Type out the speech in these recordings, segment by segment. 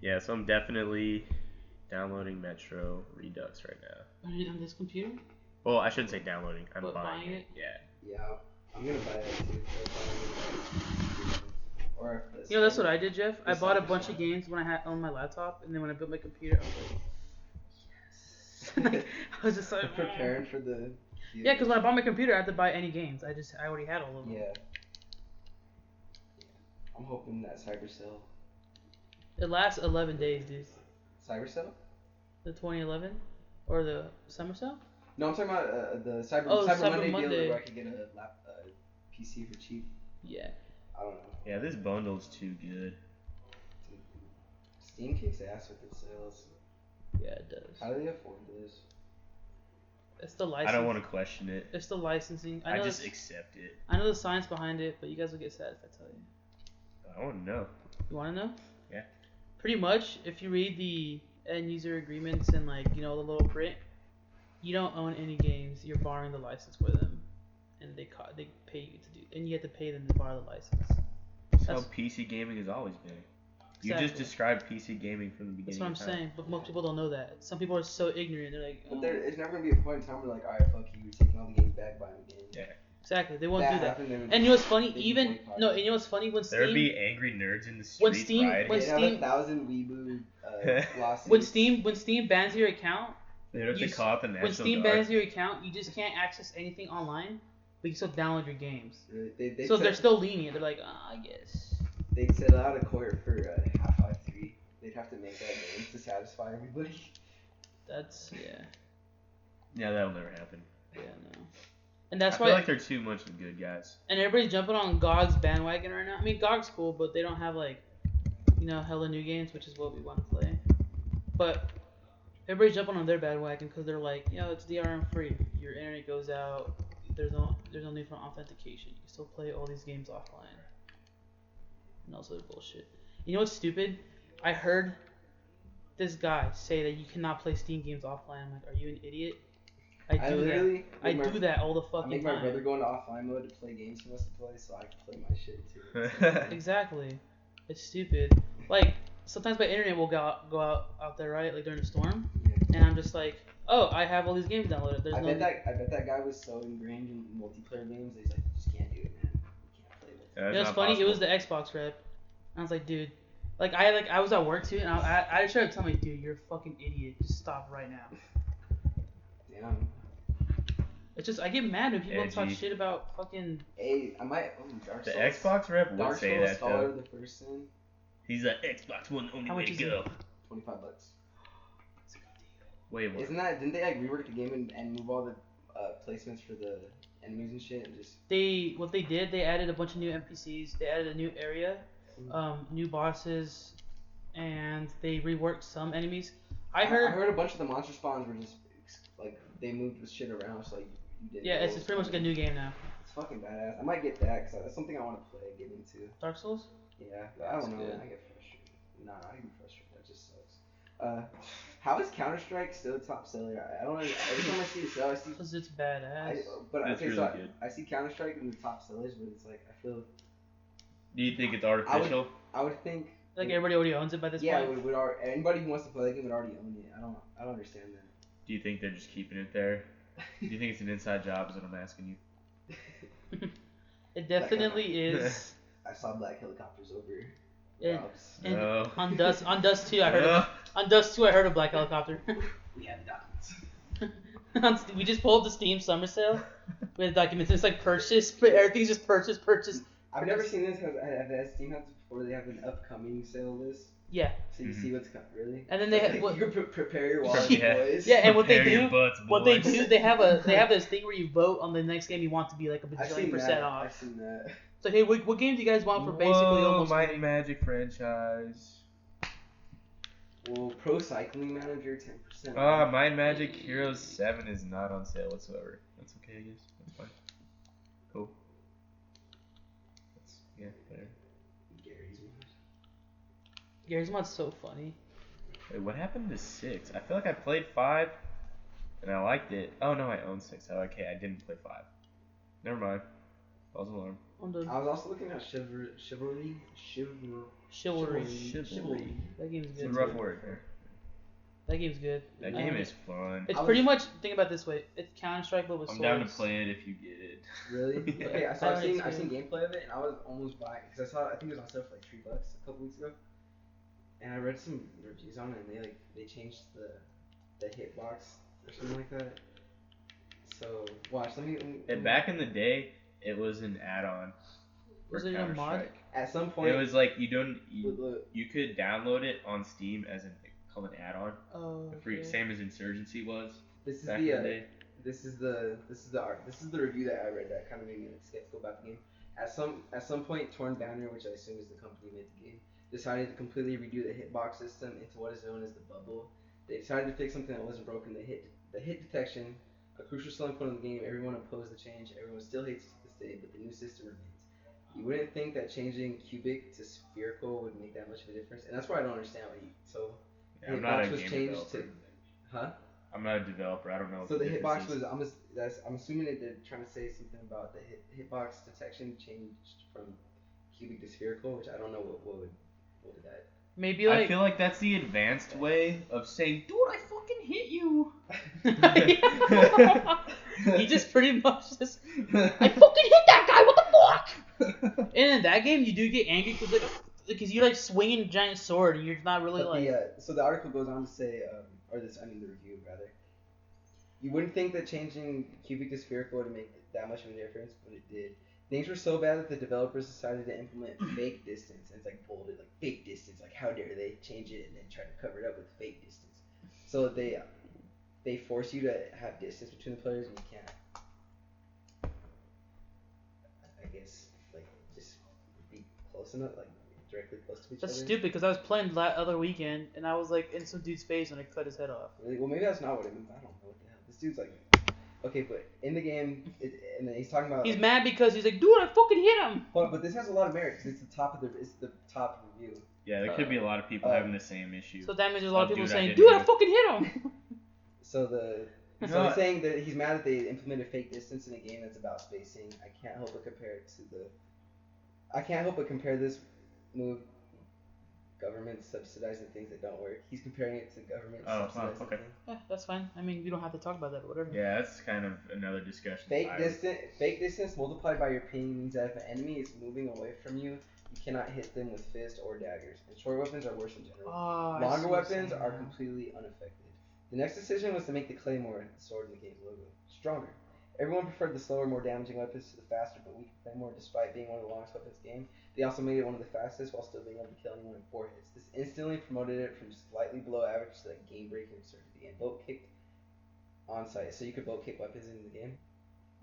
Yeah, so I'm definitely downloading Metro Redux right now. On this computer? Well, I shouldn't say downloading. I'm What, buying buying it. it? Yeah. Yeah, I'm gonna buy that too. Or if You know, that's what I did, Jeff. I bought a Cyber bunch Shop. of games when I had on my laptop, and then when I built my computer, I was like, yes. I was just like, preparing for the. Yeah, because when I bought my computer, I had to buy any games. I already had all of them. Yeah. I'm hoping that Cyber Sale. It lasts 11 days, dude. Cyber Sale? The 2011 or the summer sale? No, I'm talking about the Cyber Cyber Monday deal where I Monday. could get a PC for cheap. Yeah. I don't know. Yeah, this bundle's too good. Steam kicks ass with its sales. Yeah, it does. How do they afford this? It's the license. I don't want to question it. It's the licensing. I just accept it. I know the science behind it, but you guys will get sad if I tell you. I want to know. You want to know? Yeah. Pretty much, if you read the end user agreements and the little print, you don't own any games. You're borrowing the license for them, and they pay you to do, and you have to pay them to borrow the license. That's how PC gaming has always been. You just described PC gaming from the beginning. That's what I'm saying, but most people don't know that. Some people are so ignorant. They're like, But there's never gonna be a point in time where like, alright, fuck you, you're taking all the games back, buying the game. Yeah. Exactly, they won't do that. And you know what's funny? And you know what's funny when Steam. There'd be angry nerds in the streets rioting. They'd have 1,000 weeboo lawsuits. When Steam bans your account. They'd have to call out the National When Steam Guard. bans your account, you just can't access anything online, but you can still download your games. Really? They're still lenient. They're like, I guess. They'd settle out of court for Half-Life 3. They'd have to make that game to satisfy everybody. That's Yeah, that'll never happen. Yeah, no. And that's I feel like they're too much of good guys. And everybody's jumping on GOG's bandwagon right now. I mean, GOG's cool, but they don't have hella new games, which is what we want to play. But everybody's jumping on their bandwagon because they're like, it's DRM free. Your internet goes out. There's no need for authentication. You can still play all these games offline. And also bullshit. You know what's stupid? I heard this guy say that you cannot play Steam games offline. I'm like, are you an idiot? I do that all the fucking time. I make my brother go into offline mode to play games he wants to play, so I can play my shit too. Exactly. It's stupid. Like, sometimes my internet will go out there, right? Like during a storm. Yeah. And I'm just like, oh, I have all these games downloaded. I bet that guy was so ingrained in multiplayer games that he's like, you just can't do it, man. You can't play with it. Yeah, you know, it's funny. Possible. It was the Xbox rep. And I was like, dude. I was at work too, and I tried to tell me, dude, you're a fucking idiot. Just stop right now. Damn. It's just I get mad when people talk shit about fucking. Hey, I might. Dark Souls. The Xbox rep would Dark say Souls that Scholar, though. the first sin. He's an Xbox One only How way much to is go. $25. Wait, what? Isn't that? Didn't they rework the game and move all the placements for the enemies and shit and just? What they did, they added a bunch of new NPCs. They added a new area, new bosses, and they reworked some enemies. I heard a bunch of the monster spawns were just like they moved the shit around, so like you didn't. Yeah, it's pretty much like a new game now. It's fucking badass. I might get that because that's something I want to play, get into. Dark Souls? Yeah, I don't know. Man, I get frustrated. Nah, I get frustrated. That just sucks. How is Counter-Strike still a top seller? I don't know. Every time I see it sell, I see. Because it's badass. It's really good. I see Counter-Strike in the top sellers, but it's like I feel. Do you think it's artificial? I would think. Like everybody already owns it by this point. Yeah, anybody who wants to play the game would already own it. I don't understand that. Do you think they're just keeping it there? Do you think it's an inside job? Is what I'm asking you. It definitely is. I saw black helicopters over. And on Dust 2, I heard. On Dust 2, I heard a black helicopter. We have the documents. We just pulled the Steam summer sale with documents. It's like purchase, but everything's just purchase. I've never seen this. Has Steam had this before? They have an upcoming sale list. Yeah. So you see what's coming, really? And then they you prepare your wallet, boys. Yeah, and what they do, boys. they have this thing where you vote on the next game you want to be like a bajillion% off. I've seen that. It's like, hey, what game do you guys want for basically almost Might free? and Magic franchise. Well, Pro Cycling Manager 10%. Might and Magic Heroes 7 is not on sale whatsoever. That's okay, I guess. That's fine. Cool. Yeah, whatever. Gary's mod's so funny. Wait, what happened to 6? I feel like I played 5 and I liked it. Oh no, I own 6. Oh, okay, I didn't play 5. Never mind. False alarm. I'm done. I was also looking at Chivalry. That game's It's good. a rough word. Yeah. That game's good. That game is fun. It's pretty much, think about it this way. It's Counter-Strike but with I'm swords. down to play it if you get it. Really? Yeah. Okay, so I I've seen like gameplay of it, and I was almost buying it because I think it was on sale for like $3 a couple weeks ago, and I read some reviews on it, and they changed the hitbox or something like that. So watch, let me And back in the day, it was an add-on. Was it a mod? Counter-Strike. At some point, It was like you look, could download it on Steam as called an add-on. Oh, Free, okay. same as Insurgency was. this is back in the day. this is the review that I read that kind of made me like skeptical about the game. At some point, Torn Banner, which I assume is the company who made the game, decided to completely redo the hitbox system into what is known as the bubble. They decided to fix something that wasn't broken. The hit detection, a crucial selling point of the game. Everyone opposed the change. Everyone still hates it to this day, but the new system remains. You wouldn't think that changing cubic to spherical would make that much of a difference, and that's why I don't understand why I'm not a was game changed developer. huh? I'm not a developer. I don't know. So the hitbox difference was I'm assuming that they're trying to say something about the hitbox detection changed from cubic to spherical, which I don't know what would that. Maybe like. I feel like that's the advanced way of saying, dude, I fucking hit you. He just pretty much just. I fucking hit that guy. What the fuck? And in that game, you do get angry because you're like swinging a giant sword and you're not really But so the article goes on to say, the review rather. You wouldn't think that changing cubic to spherical would make that much of a difference, but it did. Things were so bad that the developers decided to implement fake distance, and it's like bolded, like fake distance. Like how dare they change it and then try to cover it up with fake distance? So they force you to have distance between the players, and you can't. I guess like just be close enough, like directly close to each That's other. stupid because I was playing that other weekend and I was like in some dude's face and I cut his head off. Really? Well, maybe that's not what it means. I don't know what the hell. This dude's like, okay, but in the game, and then he's talking about. He's mad because he's like, dude, I fucking hit him. Hold on, but this has a lot of merit because it's the top review. Yeah, there could be a lot of people having the same issue. So that means there's a lot of people Dude, saying, dude, I hit fucking hit him. So he's saying that he's mad that they implemented fake distance in a game that's about spacing. I can't help but compare this move. Government subsidizing things that don't work. He's comparing it to government subsidizing okay. things. Yeah, that's fine. I mean, we don't have to talk about that, but whatever. Yeah, that's kind of another discussion. Fake distance multiplied by your ping means that if an enemy is moving away from you, you cannot hit them with fists or daggers. And short weapons are worse in general. Longer weapons are completely unaffected. The next decision was to make the claymore, the sword in the game's logo, stronger. Everyone preferred the slower, more damaging weapons to the faster but weaker claymore, despite being one of the longest weapons in the game. They also made it one of the fastest while still being able to kill anyone in 4 hits. This instantly promoted it from slightly below average to like game-breaking absurdity. And boat kicked on site, so you could boat kick weapons in the game.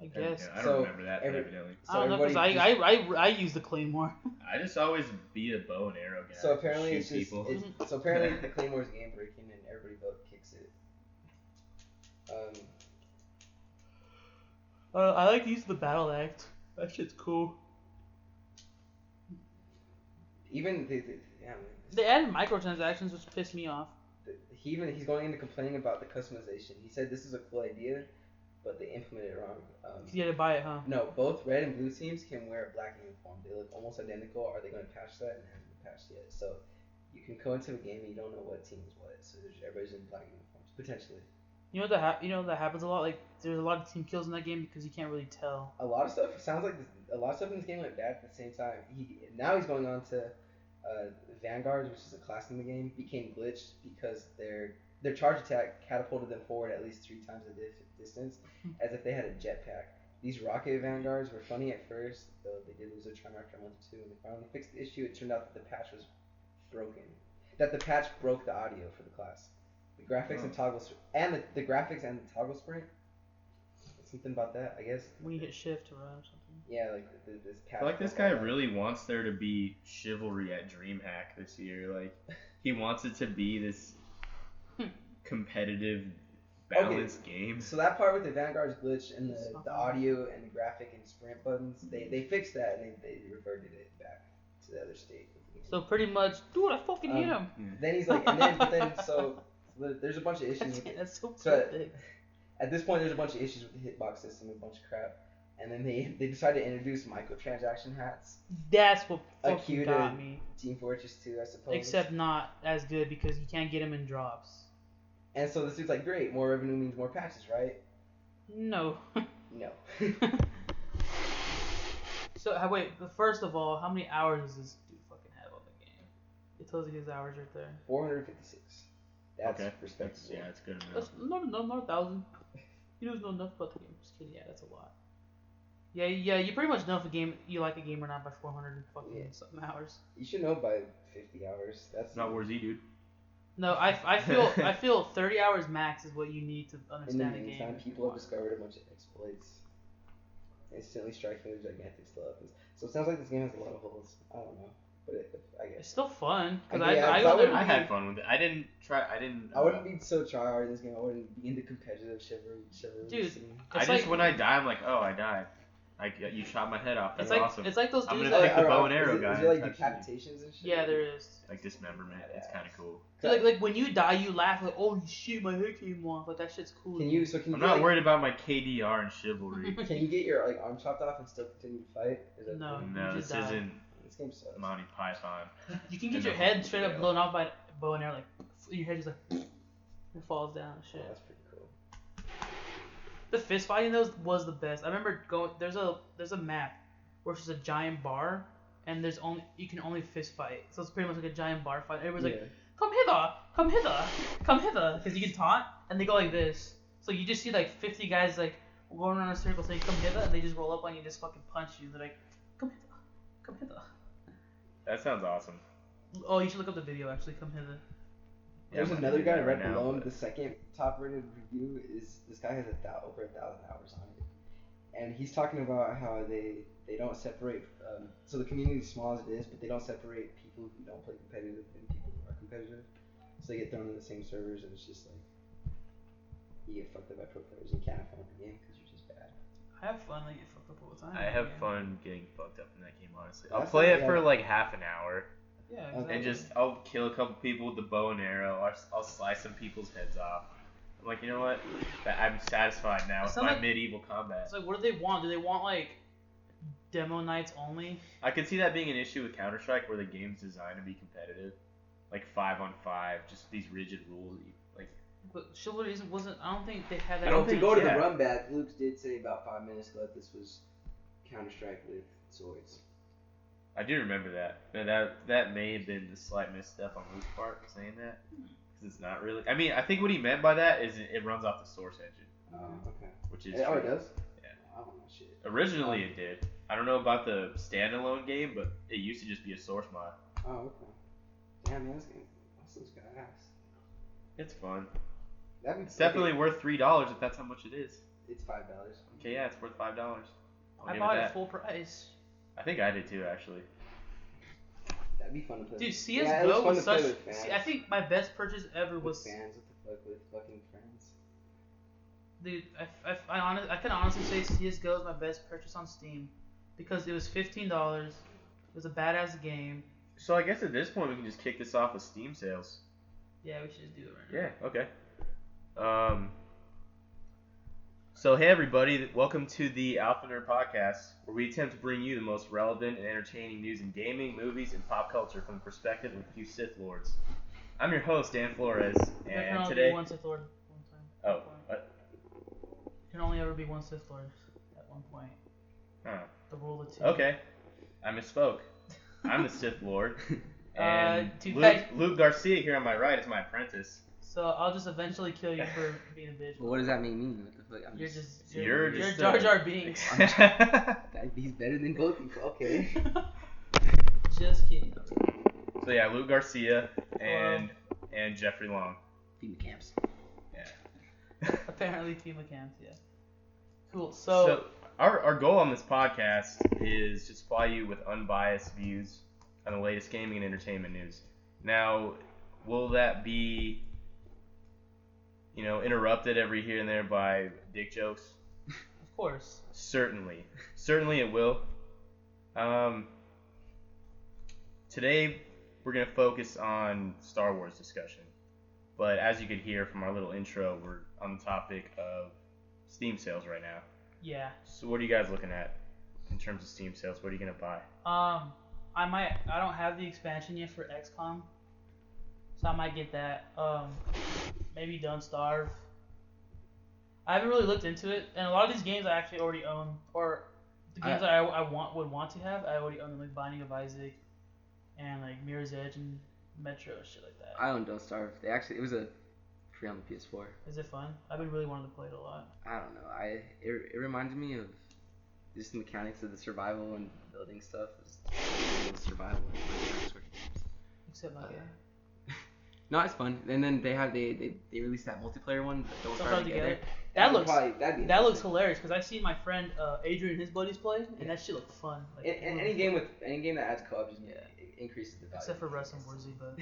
I guess. Yeah, I don't remember that evidently. I don't know because I use the claymore. I just always be a bow and arrow guy. So apparently shoot people. so apparently the claymore is game-breaking and everybody boat kicks it. I like to use the battle axe. That shit's cool. Even they added microtransactions, which pissed me off. He's going into complaining about the customization. He said this is a cool idea, but they implemented it wrong. You had to buy it, huh? No, both red and blue teams can wear a black uniform. They look almost identical. Are they going to patch that? And they haven't patched yet. So you can go into a game and you don't know what team is what. So everybody's in black uniforms potentially. You know that happens a lot. Like there's a lot of team kills in that game because you can't really tell. A lot of stuff sounds like a lot of stuff in this game went bad at the same time. Now he's going on to Vanguards, which is a class in the game, became glitched because their charge attack catapulted them forward at least 3 times the distance, as if they had a jetpack. These rocket Vanguards were funny at first, though they did lose their charm after a month or 2. When they finally fixed the issue, it turned out that the patch was broken. That the patch broke the audio for the class. The graphics and toggles and the graphics and the toggle sprint. Something about that, I guess. When you hit shift to run or something. Yeah, like this patch. I feel like this guy really wants there to be chivalry at DreamHack this year. Like, he wants it to be this competitive, balanced game. So that part with the Vanguard's glitch and the audio and the graphic and sprint buttons, they fixed that and they reverted it back to the other state. So pretty much, dude, I fucking hit him. Then he's like, so there's a bunch of issues with it. That's so pathetic. At this point, there's a bunch of issues with the hitbox system, a bunch of crap. and then they decided to introduce microtransaction hats. That's what Akin fucking to got me. Team Fortress 2, I suppose. Except not as good because you can't get them in drops. And so this dude's like, great, more revenue means more patches, right? No. No. So wait, but first of all, how many hours does this dude fucking have on the game? It tells you his hours right there. 456. That's okay. respectable. Yeah, it's good enough. That's not 1,000. He doesn't know enough about the game. Just kidding. Yeah, that's a lot. Yeah. You pretty much know if you like a game or not by 400 and fucking something hours. You should know by 50 hours. That's not War Z, dude. No, I feel 30 hours max is what you need to understand in the a game. meantime, people have discovered a bunch of exploits. Instantly striking with gigantic stuff. So it sounds like this game has a lot of holes. I don't know, but I guess it's still fun. Cause I had fun with it. I wouldn't be so try hard in this game. I wouldn't be into competitive chivalry. Dude, when I die, I'm like, oh, I died. You shot my head off. That's awesome. It's like those dudes. I'm gonna take the bow and arrow guy. Is there like decapitations and shit? Yeah, there is. Like dismemberment. It's kind of cool. So like when you die, you laugh like, oh shit, my head came off. Like that shit's cool. I'm not worried about my KDR and chivalry. Can you get your arm chopped off and still continue to fight? No, this isn't. This game sucks. Monty Python. You can get your head straight up blown off by bow and arrow, like your head just like it falls down and shit. Oh, that's pretty cool. The fist fighting those was the best. I remember going. There's a map where it's just a giant bar, and you can only fist fight. So it's pretty much like a giant bar fight. Everybody's like, come hither, come hither, come hither, because you can taunt, and they go like this. So you just see like 50 guys like going around in a circle saying come hither, and they just roll up on you and just fucking punch you. They're like, come hither, come hither. That sounds awesome. Oh, you should look up the video actually. Come hither. There's another guy right below him. The second top rated review is this guy has over 1,000 hours on it, and he's talking about how they don't separate. So the community is small as it is, but they don't separate people who don't play competitive and people who are competitive. So they get thrown in the same servers, and it's just like you get fucked up by pro players. You can't have fun with the game because you're just bad. I have fun. I get fucked up all the time. I have fun getting fucked up in that game. Honestly, I'll play it for like half an hour. Yeah, exactly. And I'll kill a couple people with the bow and arrow. I'll slice some people's heads off. I'm like, you know what? I'm satisfied now with my medieval combat. It's like, what do they want? Do they want like demo nights only? I can see that being an issue with Counter-Strike, where the game's designed to be competitive, like 5-on-5, just these rigid rules. But Chivalry wasn't. I don't think they had that. I don't think. Go to the run back. Luke did say about 5 minutes ago that this was Counter-Strike with swords. I do remember that. That may have been the slight misstep on Luke's part saying that, because it's not really. I mean, I think what he meant by that is it runs off the source engine. Oh, okay. Which is it does? Yeah. I don't know shit. Originally it did. I don't know about the standalone game, but it used to just be a source mod. Oh, okay. Damn, man, this game looks badass. It's fun. It's definitely worth $3 if that's how much it is. It's $5. Okay, yeah, it's worth $5. I bought it full price. I think I did too, actually. That'd be fun to play. Dude, CS:GO was such. I think my best purchase ever was. Fans, what the fuck with fucking friends? Dude, I can honestly say CS:GO is my best purchase on Steam, because it was $15. It was a badass game. So I guess at this point we can just kick this off with Steam sales. Yeah, we should just do it right now. Yeah. Okay. So hey everybody, welcome to the Alpha Nerd Podcast, where we attempt to bring you the most relevant and entertaining news in gaming, movies, and pop culture from the perspective of a few Sith Lords. I'm your host, Dan Flores, and today... Be one Sith Lord one time. Oh, what? You can only ever be one Sith Lord at one point. Huh. The rule of two. Okay, I misspoke. I'm the Sith Lord, and Luke Garcia here on my right is my apprentice. So I'll just eventually kill you for being a bitch. Well, what does that mean? What the fuck? You're Jar Jar Binks. He's better than both of you. Okay. Just kidding. So yeah, Luke Garcia and Jeffrey Long. FEMA camps. Yeah. Apparently FEMA camps. Yeah. Cool. So our goal on this podcast is to supply you with unbiased views on the latest gaming and entertainment news. Now, will that be, interrupted every here and there by dick jokes? Of course. Certainly it will. Today we're going to focus on Star Wars discussion. But as you could hear from our little intro, we're on the topic of Steam sales right now. Yeah. So what are you guys looking at in terms of Steam sales? What are you gonna buy? I don't have the expansion yet for XCOM, so I might get that. Maybe Don't Starve. I haven't really looked into it, and a lot of these games I actually already own, or the games that I would want to have, I already own them, like Binding of Isaac, and like Mirror's Edge and Metro and shit like that. I own Don't Starve. It was a free on the PS4. Is it fun? I've been really wanting to play it a lot. I don't know. It reminded me of just the mechanics of the survival and building stuff. It's survival and Except not game. No, it's fun. And then they released that multiplayer one. Don't Starve Together. That looks hilarious because I've seen my friend Adrian and his buddies play, and that shit looked fun. Like, any game that adds co-op just increases the value. Except for Rust and Warzy, but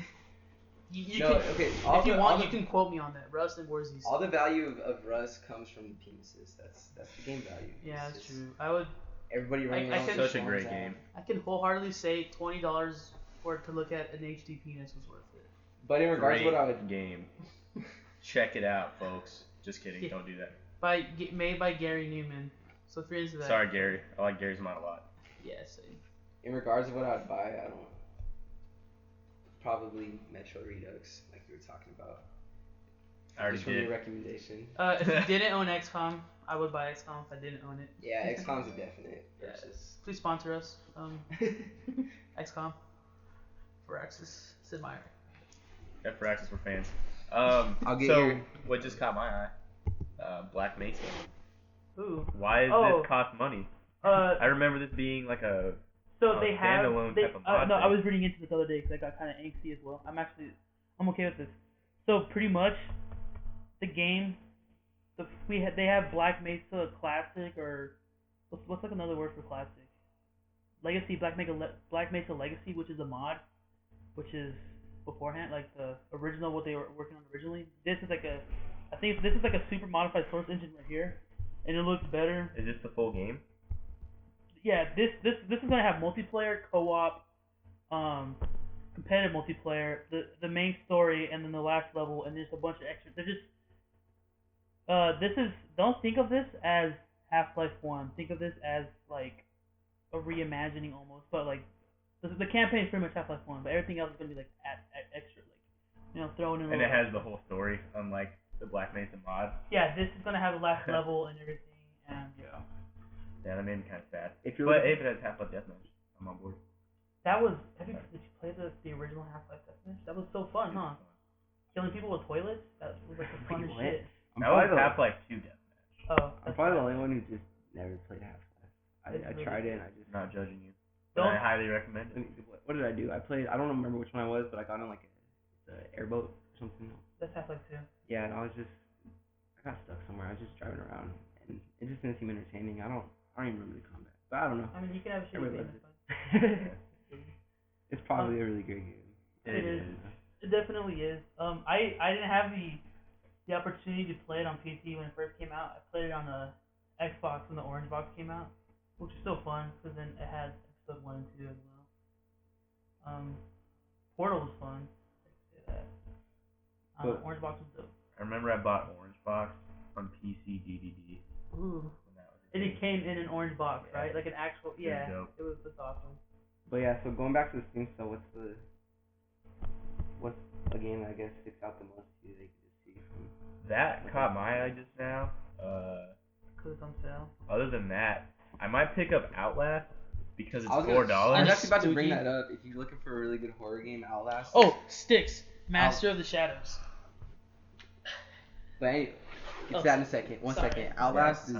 you can quote me on that. Rust and Warzy. All the value of Rust comes from the penises. That's the game value. Yeah, that's true. I would. Everybody running around. Such a great game. I can wholeheartedly say $20 for it to look at an HD penis was worth it. But in regards to what I would game, check it out, folks. Just kidding. Don't do that. Made by Gary Newman. So if you're into that. Sorry, Gary. I like Gary's mod a lot. Yeah, same. In regards to what I would buy, I don't know. Probably Metro Redux, like we were talking about. I already did. Your recommendation. If you didn't own XCOM, I would buy XCOM if I didn't own it. Yeah, XCOM's a definite. Versus. Please sponsor us. XCOM. Firaxis. Sid Meier. Yeah, Firaxis, we're fans. I'll get what just caught my eye? Black Mesa. Ooh. Why does this cost money? I remember this being like a standalone type of mod. No, I was reading into this the other day because I got kind of angsty as well. I'm okay with this. So pretty much, the game, they have Black Mesa Classic, or what's like another word for classic? Legacy, Black Mesa Legacy, which is a mod, which is beforehand, like the original, what they were working on originally. This is like I think this is like a super modified Source engine right here, and it looks better. Is this the full game? Yeah, this is gonna have multiplayer, co-op, competitive multiplayer, the main story, and then the last level, and there's a bunch of extras. Don't think of this as Half-Life 1. Think of this as like a reimagining almost, but like the campaign is pretty much Half-Life 1, but everything else is gonna be like extra, like thrown in. And it has the whole story, unlike the Black Mesa mod. Yeah, this is gonna have the last level and everything, and yeah. Yeah, that made me kind of sad. If it has Half-Life Deathmatch, I'm on board. Did you play the original Half-Life Deathmatch? That was so fun, huh? Killing people with toilets? That was like the funnest shit. That was Half-Life 2 Deathmatch. Oh. I'm probably the only one who just never played Half-Life. I tried it and I just... Not judging you. But I highly recommend it. What did I do? I don't remember which one I was, but I got on like an airboat or something. That's Half-Life 2. Yeah, and I got stuck somewhere. I was just driving around, and it just didn't seem entertaining. I don't even remember the combat, but I don't know. I mean, you can have a shitty game. It's probably a really great game. It is. It definitely is. I didn't have the opportunity to play it on PC when it first came out. I played it on the Xbox when the Orange Box came out, which is still fun because then it had episode 1 and 2 as well. Portal was fun. I can say that. Orange Box was dope. I remember I bought Orange Box on PC DVD. Ooh. And it came in an orange box, right? Like an actual, that's awesome. But yeah, so going back to the Steam stuff, what's a game that I guess sticks out the most to you that you can just see from? That caught my eye just now. Because it's on sale. Other than that, I might pick up Outlast because it's $4. I was actually about to bring that up. If you're looking for a really good horror game, Outlast. Oh, Styx, Master of the Shadows. But anyway, it's that in a second. One second. Outlast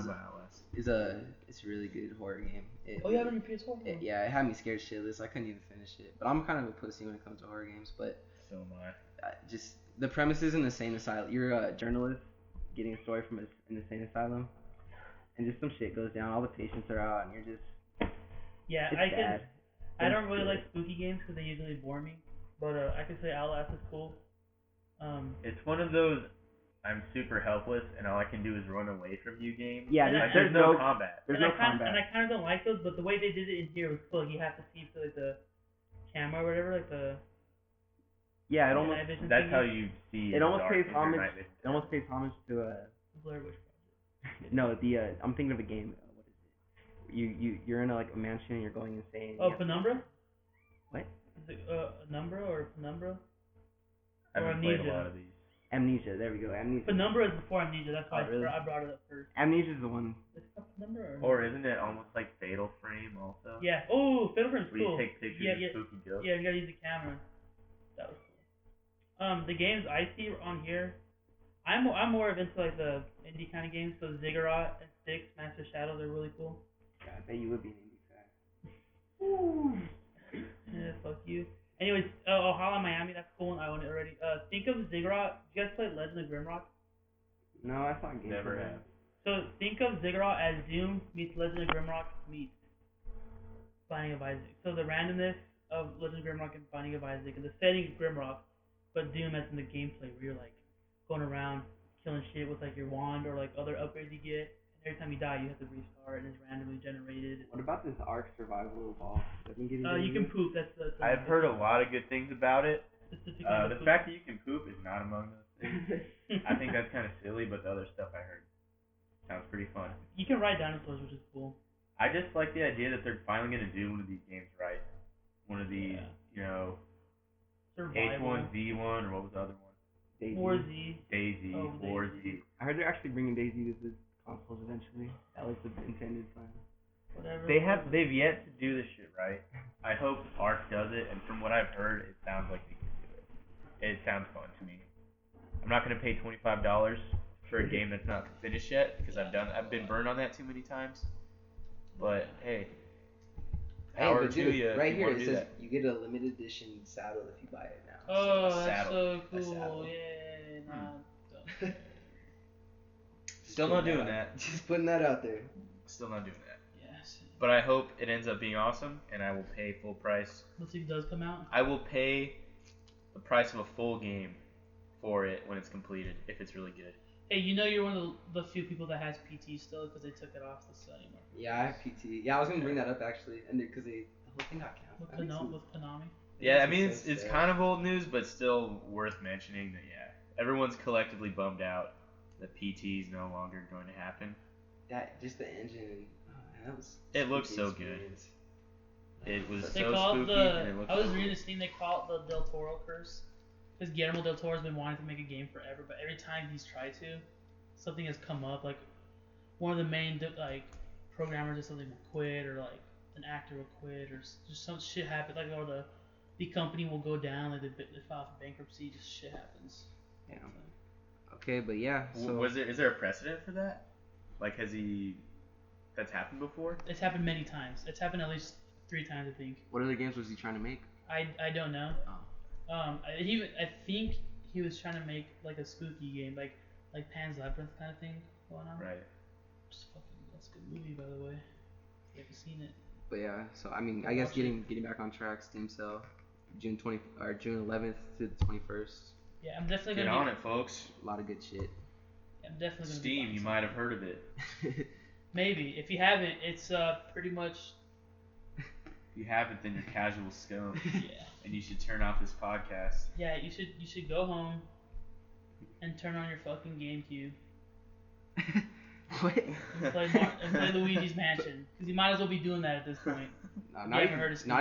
is a really good horror game. You have it on your PS4? It had me scared shitless. I couldn't even finish it. But I'm kind of a pussy when it comes to horror games. But so am I. Just the premise is an insane asylum. You're a journalist getting a story from an insane asylum, and just some shit goes down. All the patients are out, and you're just I don't really like spooky games because they usually bore me. But I could say Outlast is cool. It's one of those I'm super helpless and all I can do is run away from you games. Yeah, there's no combat. There's no combat. And I kind of don't like those, but the way they did it in here was cool. Like you have to see through like the camera or whatever, like the. Yeah, it almost. That's how you see. It almost pays homage. It almost pays homage to Blair Witch No, I'm thinking of a game. What is it? You're in a mansion and you're going insane. Oh, Penumbra? What? Is it Penumbra or Penumbra? I haven't played a lot of these. Amnesia. There we go. Amnesia. Penumbra is before Amnesia. That's why really? I brought it up first. Amnesia is the one. Is it Penumbra Or isn't it almost like Fatal Frame also? Yeah. Oh, Fatal Frame's Where cool. you take pictures of spooky ghosts. Yeah, you gotta use the camera. That was cool. The games I see on here, I'm more of into like the indie kind of games. So Ziggurat and Styx, Master Shadow, they're really cool. Yeah, I bet you would be an indie fan. Ooh. Yeah, fuck you. Anyways, Hotline Miami, that's cool, and I own it already. Think of Ziggurat. Did you guys play Legend of Grimrock? No, I saw games. Never have. So think of Ziggurat as Doom meets Legend of Grimrock meets Binding of Isaac. So the randomness of Legend of Grimrock and Binding of Isaac, and the setting is Grimrock, but Doom as in the gameplay where you're like going around killing shit with like your wand or like other upgrades you get. And every time you die, you have to restart, and it's randomly generated. What about this Ark Survival Evolved? You can poop. That's I've heard a lot of good things about it. Specifically The fact that you can poop is not among those things. I think that's kind of silly, but the other stuff I heard sounds pretty fun. You can ride dinosaurs, which is cool. I just like the idea that they're finally going to do one of these games right. One of these, Survival. H1Z1, or what was the other one? Daisy. 4Z. Daisy, Oh, 4Z. I heard they're actually bringing Daisy to the consoles eventually. That was the intended plan. Whatever. They've yet to do this shit right. I hope Ark does it, and from what I've heard, it sounds like they can do it. It sounds fun to me. I'm not gonna pay $25 for a game that's not finished yet, because I've been burned on that too many times. But hey, But dude, right here it says you get a limited edition saddle if you buy it now. Oh, that's saddle. so A cool! saddle. Yeah, Still not doing that. Just putting that out there. Still not doing that. Yes. But I hope it ends up being awesome, and I will pay full price. Let's see if it does come out. I will pay the price of a full game for it when it's completed, if it's really good. Hey, you know you're one of the few people that has PT still because they took it off the site anymore. Yeah, I have PT. Yeah, I was gonna bring that up actually, and because the whole thing got canceled. With Konami. Yeah, I mean it's kind of old news, but still worth mentioning that everyone's collectively bummed out that PT is no longer going to happen. That just the engine. That was. It looks so good. It was They so call spooky, and it looked. I was reading this thing. They call it the Del Toro curse, because Guillermo del Toro has been wanting to make a game forever, but every time he's tried to, something has come up. Like one of the main programmers or something will quit, or like an actor will quit, or just some shit happen. Like or the company will go down. Like they file for bankruptcy. Just shit happens. Yeah. Okay, but yeah. So Is there a precedent for that? Like that's happened before? It's happened many times. It's happened at least 3 times, I think. what other games was he trying to make? I don't know. Oh. I think he was trying to make like a spooky game, like Pan's Labyrinth kind of thing going on. Right. That's a good movie, by the way. If you haven't seen it. But yeah, so I mean, I guess getting back on track, Steam sale, June 11th to the 21st. Yeah, I'm definitely Get gonna on it, folks. A lot of good shit. I'm definitely gonna. Steam, you might have heard of it. Maybe if you haven't, it's pretty much. If you haven't, then you're casual scum. Yeah. And you should turn off this podcast. Yeah, you should go home and turn on your fucking GameCube. What? And play Luigi's Mansion, because you might as well be doing that at this point. No, not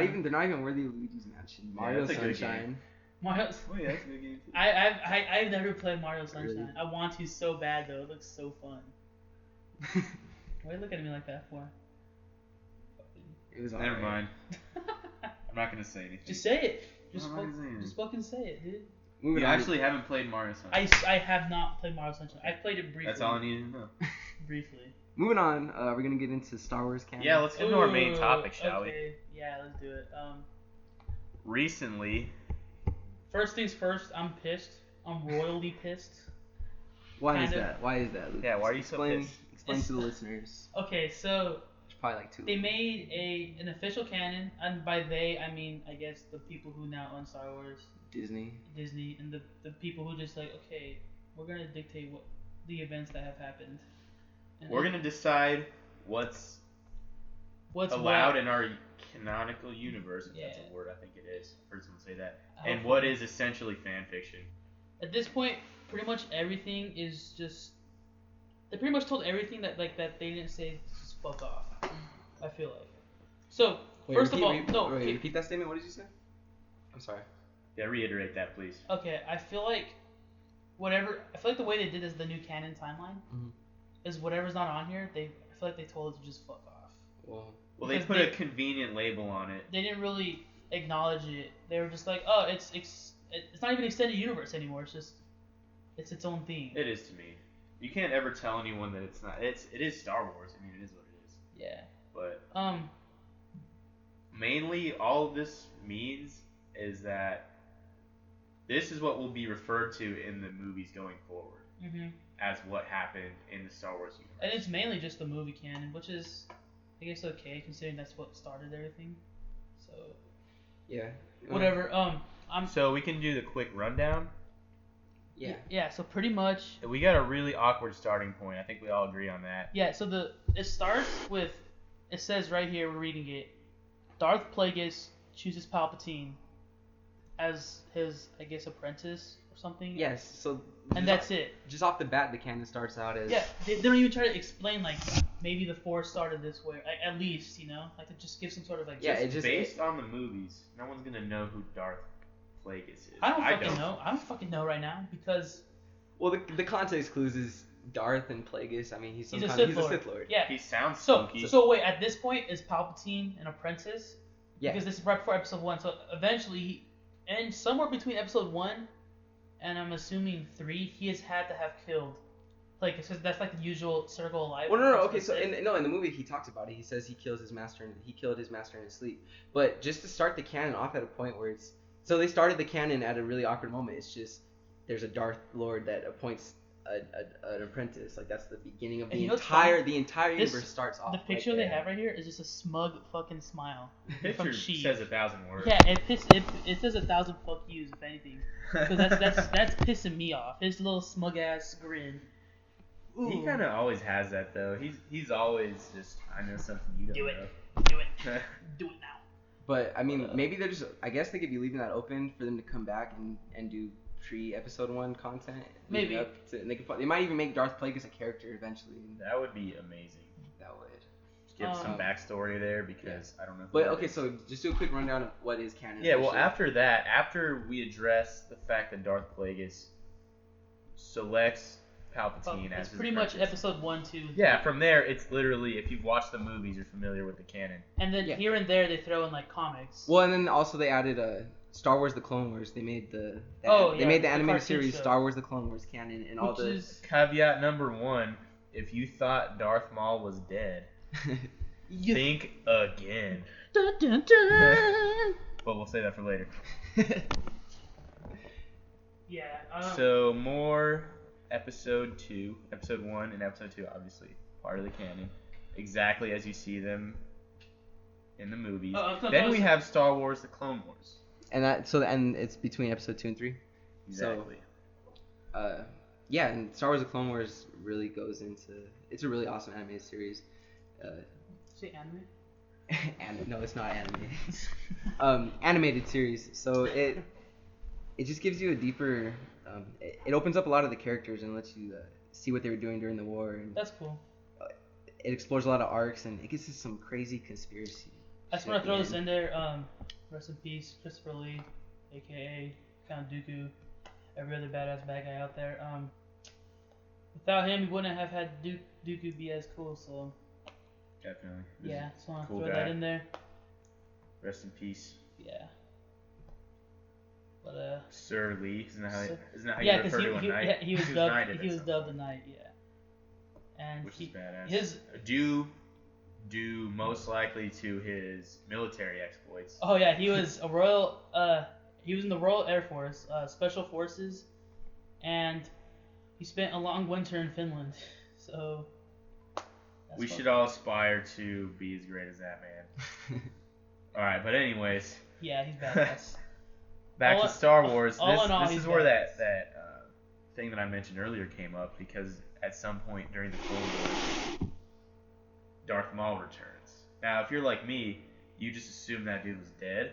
even. They're not even worthy of Luigi's Mansion. Mario Sunshine. Mario's. Oh yeah, that's a good game too. I've never played Mario Sunshine. Really? I want to so bad though. It looks so fun. Why are you looking at me like that for? It was Never alright. mind. I'm not gonna say anything. Just say it. Just I'm not gonna say anything. fucking say it, dude. Moving You on. actually haven't played Mario Sunshine. I have not played Mario Sunshine. I've played it briefly. That's all I needed to know. Briefly. Moving on. We're gonna get into Star Wars canon. Yeah, let's get into our main topic, shall we? Okay. Yeah, let's do it. Recently, First things first. I'm pissed. I'm royally pissed. Why is kind of. that? Why is that, Lucas? Yeah, why are you so pissed? Explain to the listeners. Okay, so There's probably like 2. they made an official canon, and by they I mean I guess the people who now own Star Wars, Disney, and the people who just like, okay, we're gonna dictate what the events that have happened. And we're gonna decide what's allowed in our canonical universe. If that's a word, I think it is. I've heard someone say that. And what is essentially fan fiction. At this point, pretty much everything is just they pretty much told everything that they didn't say. Just fuck off. I feel like. So first of all, repeat that statement. What did you say? I'm sorry. Yeah, reiterate that, please. Okay, I feel like the way they did is the new canon timeline is whatever's not on here. I feel like they told us to just fuck off. Well, they put a convenient label on it. They didn't really acknowledge it. They were just like, oh, it's not even extended universe anymore. It's its own thing. It is to me. You can't ever tell anyone that it's not. It is Star Wars. I mean, it is what it is. Yeah. But mainly, all this means is that this is what will be referred to in the movies going forward as what happened in the Star Wars universe. And it's mainly just the movie canon, which is, I guess, okay considering that's what started everything. So. Yeah. Whatever. So we can do the quick rundown. Yeah. Yeah. So pretty much. We got a really awkward starting point. I think we all agree on that. Yeah. So it starts with, it says right here, we're reading it. Darth Plagueis chooses Palpatine as his, I guess, apprentice or something. Yes. So. And that's it. Just off the bat, the canon starts out as. Yeah. They don't even try to explain like maybe the Force started this way. At least like to just give some sort of like. Yeah. It's just based on the movies. No one's gonna know who Darth Plagueis is. I don't fucking know right now because. Well, the context clues is Darth and Plagueis. I mean, he's a Sith Lord. Yeah. He sounds spooky. So wait, at this point, is Palpatine an apprentice? Yeah. Because this is right before Episode 1. So eventually, and somewhere between Episode 1 and I'm assuming 3, he has had to have killed. Like, it says that's like the usual circle of life. Well, no. Okay, so in the movie he talks about it. He says he killed his master in his sleep. But just to start the canon off at a point where it's so they started the canon at a really awkward moment. It's just there's a Darth Lord that appoints an apprentice. Like that's the beginning of the entire universe starts off. The picture they have right here is just a smug fucking smile. The picture says 1,000 words. Yeah, it says 1,000 fuck yous if anything. Because that's pissing me off. His little smug ass grin. Ooh. He kind of always has that though. He's always just I know something you don't know. Do it. Do it now. But I mean, maybe they're just. I guess they could be leaving that open for them to come back and do pre-episode 1 content. Maybe. They might even make Darth Plagueis a character eventually. That would be amazing. That would. Just give some backstory there because I don't know. But okay, so just do a quick rundown of what is canon. Yeah, well, after we address the fact that Darth Plagueis selects Palpatine as his pretty much Episode 1, 2. Yeah, from there it's literally if you've watched the movies, you're familiar with the canon. And then here and there they throw in like comics. Well, and then also they added Star Wars: The Clone Wars. They made the animated series show. Star Wars: The Clone Wars canon and all the caveat number 1. If you thought Darth Maul was dead, think again. Dun, dun, dun. But we'll say that for later. Yeah. So more Episode 1 and Episode 2, obviously part of the canon, exactly as you see them in the movies. Then we have Star Wars: The Clone Wars. And it's between Episode 2 and 3. Exactly. So, yeah, and Star Wars: The Clone Wars really goes into. It's a really awesome animated series. Say anime? No, it's not anime. Animated series. So it just gives you a deeper. It opens up a lot of the characters and lets you see what they were doing during the war. And, that's cool. It explores a lot of arcs and it gets into some crazy conspiracy. I just want to throw this in there. Rest in peace, Christopher Lee, aka Count Dooku, every other badass bad guy out there. Without him, we wouldn't have had Dooku be as cool. So definitely. Yeah, just want to cool throw guy. that in there. Rest in peace. Yeah. But Sir Lee, isn't that how you refer to him? Yeah, he was dubbed the Knight. Yeah. And which is badass. Due most likely to his military exploits. Oh yeah, he was a royal. He was in the Royal Air Force, Special Forces, and he spent a long winter in Finland. So. We should all aspire to be as great as that man. All right, but anyways. Yeah, he's badass. Back to Star Wars. This is where that thing that I mentioned earlier came up because at some point during the Clone Wars, Darth Maul returns. Now, if you're like me, you just assume that dude was dead.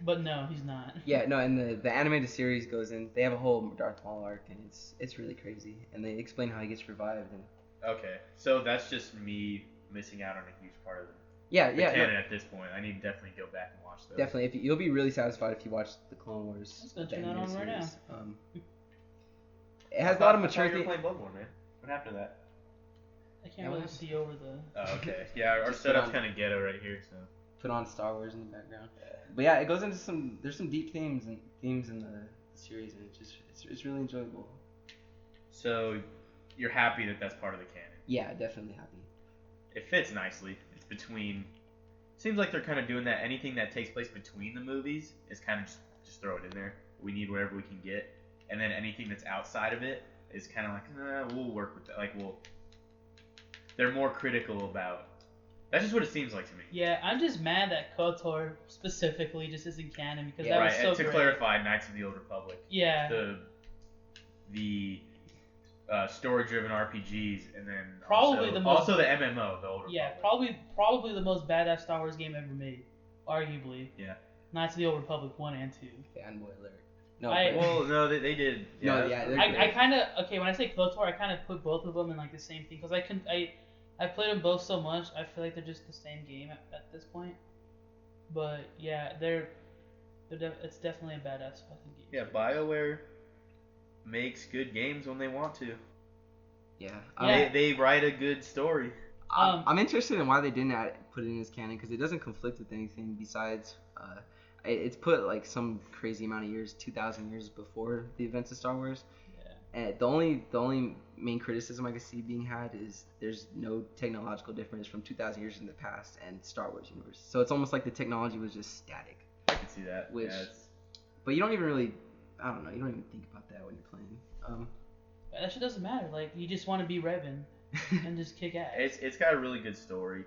But no, he's not. Yeah, no, and the animated series goes in. They have a whole Darth Maul arc, and it's really crazy. And they explain how he gets revived. And Okay, so that's just me missing out on a huge part of the yeah, canon at this point. I need to definitely go back and watch those. definitely. If you'll be really satisfied if you watch the Clone Wars. Let's go turn that on right now. It has a lot of mature I thought you things. were playing Bloodborne, man. What happened to that? I can't really see over the. Oh, okay. Yeah, our Just setup's put on- kind of ghetto right here, so. Put on Star Wars in the background. But yeah, it goes into there's some deep themes in the series, and it's really enjoyable. So, you're happy that that's part of the canon? Yeah, definitely happy. It fits nicely. It's between. Seems like they're kind of doing that. Anything that takes place between the movies is kind of just throw it in there. We need whatever we can get, and then anything that's outside of it is kind of like, we'll work with that. Like they're more critical about. That's just what it seems like to me. Yeah, I'm just mad that KOTOR specifically just isn't canon because that right. was so And to great. clarify, Knights of the Old Republic. Yeah. The story-driven RPGs, and then Probably also the MMO, the Old Republic. Yeah, probably the most badass Star Wars game ever made, arguably. Yeah. Knights of the Old Republic 1 and 2. Fanboy alert. No, Well, no, they did. Yeah, no, yeah. I kind of when I say KOTOR, I kind of put both of them in like the same thing because I played them both so much. I feel like they're just the same game at this point. But yeah, it's definitely a badass fucking game. Yeah, BioWare makes good games when they want to. Yeah. They write a good story. I'm interested in why they didn't put it in as canon because it doesn't conflict with anything besides. It's put like some crazy amount of years, 2,000 years before the events of Star Wars. Yeah. And the only main criticism I can see being had is there's no technological difference from 2,000 years in the past and Star Wars universe. So it's almost like the technology was just static. I can see that. Which, yeah, but you don't even really, I don't know, you don't even think about that when you're playing. That shit doesn't matter. Like you just want to be Revan and just kick ass. It's got a really good story,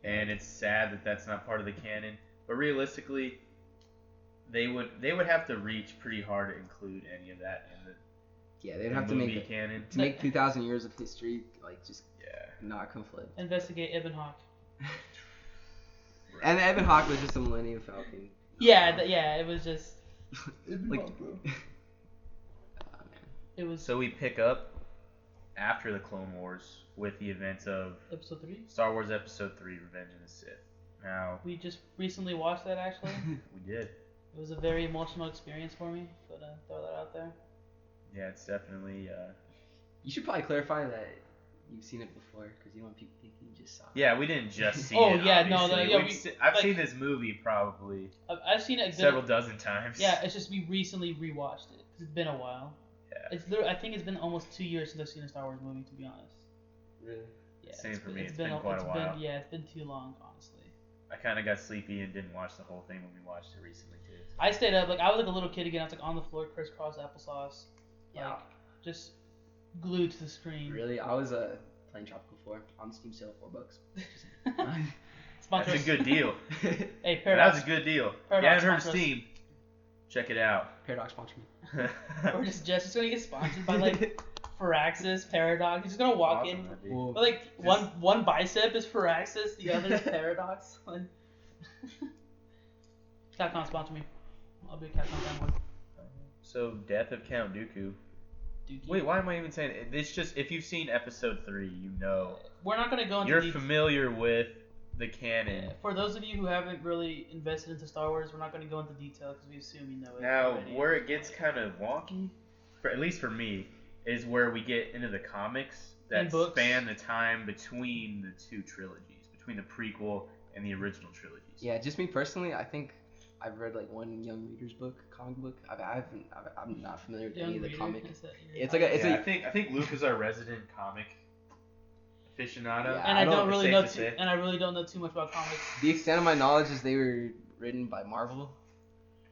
and it's sad that that's not part of the canon. But realistically, they would have to reach pretty hard to include any of that in the they'd have to make canon. To make 2,000 years of history like just not conflict. Investigate Ebon Hawk. And Ebon Hawk was just a Millennium Falcon. Yeah, it was just. Like, it was. So we pick up after the Clone Wars with the events of Episode 3? Star Wars Episode 3: Revenge of the Sith. Now we just recently watched that actually. We did. It was a very emotional experience for me. Gotta throw that out there. Yeah, it's definitely. You should probably clarify that you've seen it before, because you don't want people thinking you just saw it. Yeah, we didn't just see Oh, it. yeah, obviously. no, I've seen this movie probably I've seen it several dozen times. Yeah, it's just we recently rewatched it because it's been a while. Yeah. I think it's been almost 2 years since I've seen a Star Wars movie, to be honest. Really? Yeah, Same for me. It's been quite a while. It's been too long, honestly. I kind of got sleepy and didn't watch the whole thing when we watched it recently too. I stayed up I was like a little kid again. I was like on the floor, crisscross applesauce, just glued to the screen. Really? I was playing Tropical 4 on the Steam sale, $4. That's a good deal. Hey, Paradox. That's a good deal. Paradox, you haven't heard of Steam? Check it out. Paradox sponsor me. We're just gonna get sponsored by like Firaxis, Paradox. He's just gonna walk in. But like one bicep is Firaxis, the other is Paradox. Capcom sponsor me. I'll be a Capcom fanboy. So, Death of Count Dooku. Wait, why am I even saying it? It's just, if you've seen Episode 3, you know. We're not going to go into You're familiar with the canon. For those of you who haven't really invested into Star Wars, we're not going to go into detail because we assume you know it. Now, already. where it gets kind of wonky, at least for me, is where we get into the comics that span the time between the two trilogies, between the prequel and the original trilogies. Yeah, just me personally, I think I've read like one Young Reader's comic book. I'm not familiar with any of the comic. I think Luke is our resident comic aficionado. Yeah, and I don't really know too much about comics. The extent of my knowledge is they were written by Marvel.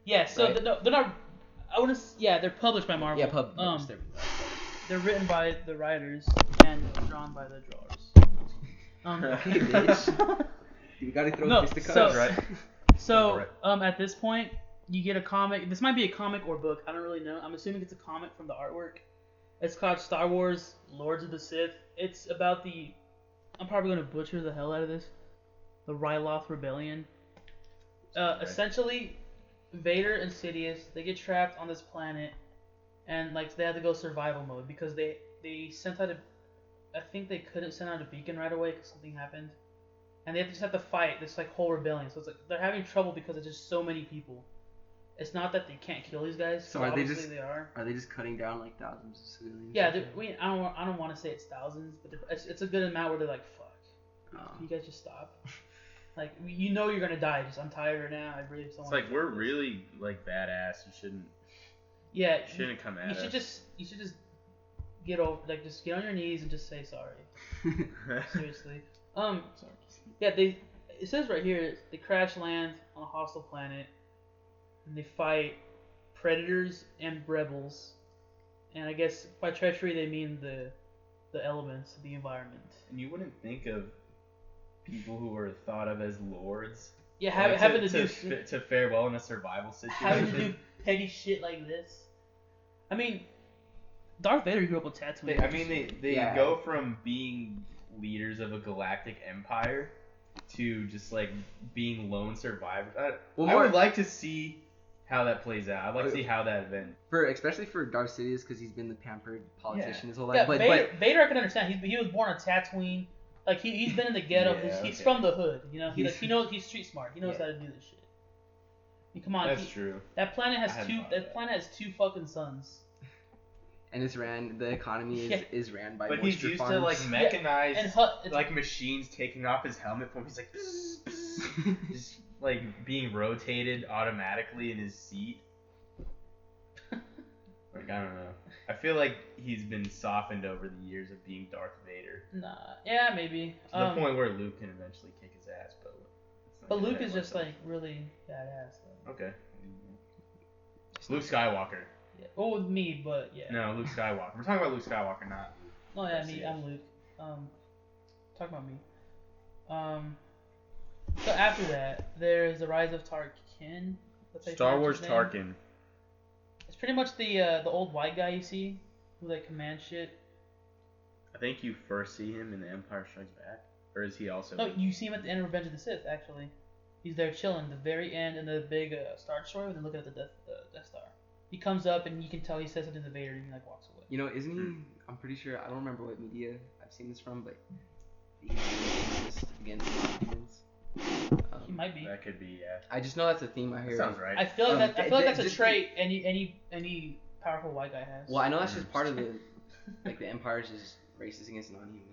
Yeah, so right? they're not. I want to. Yeah, they're published by Marvel. Yeah, they're written by the writers and drawn by the drawers. Hey, bitch. You gotta throw fisticuffs, right? So, at this point, you get a comic. This might be a comic or book. I don't really know. I'm assuming it's a comic from the artwork. It's called Star Wars Lords of the Sith. It's about I'm probably going to butcher the hell out of this. The Ryloth Rebellion. Essentially, Vader and Sidious, they get trapped on this planet, and like they have to go survival mode because they sent out I think they couldn't send out a beacon right away because something happened, and they just have to fight this like whole rebellion. So it's like they're having trouble because there's just so many people. It's not that they can't kill these guys. So are they just cutting down like thousands of civilians? Yeah, I don't want to say it's thousands, but it's a good amount where they're like, fuck, you guys just stop. Like you know you're gonna die. Just I'm tired now. I breathe. It's like we're really like badass. You shouldn't. Yeah. You shouldn't come at us. You should just get over, like just get on your knees and just say sorry. Seriously. Yeah. It says right here they crash land on a hostile planet. And they fight predators and rebels, and I guess by treachery they mean the elements, the environment. And you wouldn't think of people who were thought of as lords. Yeah, having to fare well in a survival situation. Having to do petty shit like this. I mean, Darth Vader grew up with Tatooine. They go from being leaders of a galactic empire to just like being lone survivors. I would like to see how that plays out. I'd like to see how that event. Especially for Darth Sidious, because he's been the pampered politician his whole life. Yeah, but Vader I can understand. He was born on Tatooine. Like he's been in the ghetto. He's from the hood. You know, he knows he's street smart. He knows how to do this shit. I mean, come on. That's true. That planet has two fucking suns. And the economy is ran by. But he's used to like mechanized like machines taking off his helmet for him. He's like. Bzz, bzz, just, like being rotated automatically in his seat. Like I don't know. I feel like he's been softened over the years of being Darth Vader. Nah. Yeah, maybe. To the point where Luke can eventually kick his ass, but Luke is just like really badass. Though. Okay. Luke Skywalker. Yeah. Well, with me, but yeah. No, Luke Skywalker. We're talking about Luke Skywalker, not. Oh yeah, me. I'm Luke. Talk about me. So after that, there's the Rise of Tarkin. Star Wars Tarkin. It's pretty much the old white guy you see, who like commands shit. I think you first see him in The Empire Strikes Back, or is he also? No, you see him at the end of Revenge of the Sith. Actually, he's there chilling. The very end in the big Star Destroyer, and then looking at the Death Star. He comes up and you can tell he says something to Vader, and he like walks away. You know, isn't he? I'm pretty sure. I don't remember what media I've seen this from, but he's racist against non-humans. He might be. That could be, yeah. I just know that's a theme I hear. That sounds right. I feel like that's a trait any powerful white guy has. Well, I know that's just part of the the Empire's just racist against non-humans.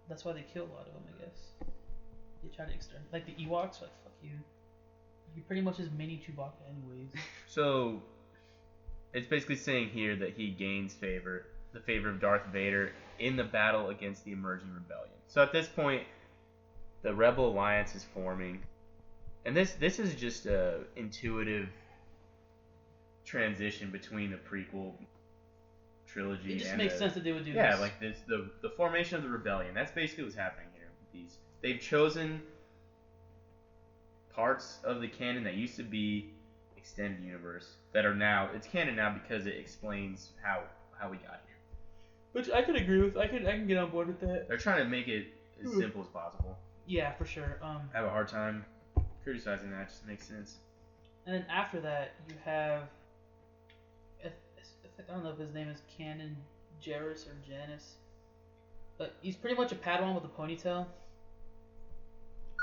That's why they kill a lot of them, I guess. They try to exterminate, like the Ewoks. Like fuck you. You're pretty much his mini Chewbacca, anyways. So, it's basically saying here that he gains the favor of Darth Vader in the battle against the emerging rebellion. So at this point, the Rebel Alliance is forming, and this is just a intuitive transition between the prequel trilogy. It just makes sense that they would do this. Yeah, like this, the formation of the rebellion. That's basically what's happening here. They've chosen parts of the canon that used to be extended universe that are now it's canon now because it explains how we got here. Which I can agree with. I can get on board with that. They're trying to make it as simple as possible. Yeah, for sure. I have a hard time criticizing that. It just makes sense. And then after that, you have I don't know if his name is Canon Jarrus or Janus, but he's pretty much a Padawan with a ponytail.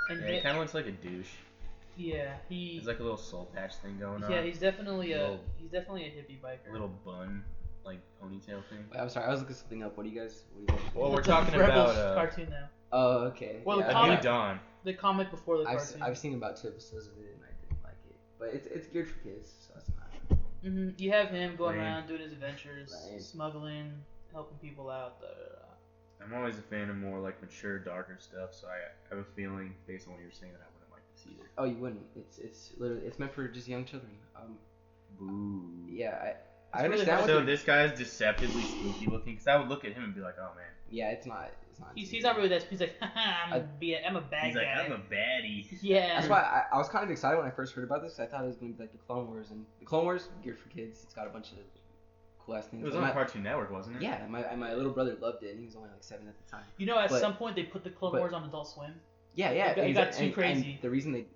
And he kind of looks like a douche. Yeah, There's like a little soul patch thing going on. Yeah, he's definitely a hippie biker. A little bun, like ponytail thing. Wait, I'm sorry, I was looking something up. What do you guys? Well, we're talking Rebels about cartoon now. Oh, okay. Well, yeah, the comic, New Dawn. The comic before the cartoon. I've seen about 2 episodes of it and I didn't like it, but it's geared for kids, so that's not. You have him going around doing his adventures, smuggling, helping people out. I'm always a fan of more like mature, darker stuff, so I have a feeling, based on what you're saying, that I wouldn't like this either. Oh, you wouldn't? It's literally meant for just young children. Boo. Yeah, I understand. So this guy's deceptively spooky looking, because I would look at him and be like, oh man. Yeah, it's not. He's not really that. He's like, I'm a bad he's guy. He's like, I'm a baddie. Yeah. That's why I was kind of excited when I first heard about this. I thought it was going to be like the Clone Wars, and the Clone Wars geared for kids. It's got a bunch of cool ass things. It was on Cartoon Network, wasn't it? Yeah, my little brother loved it, and he was only like 7 at the time. You know, at some point they put the Clone Wars on Adult Swim. Yeah, It got too crazy. And the reason they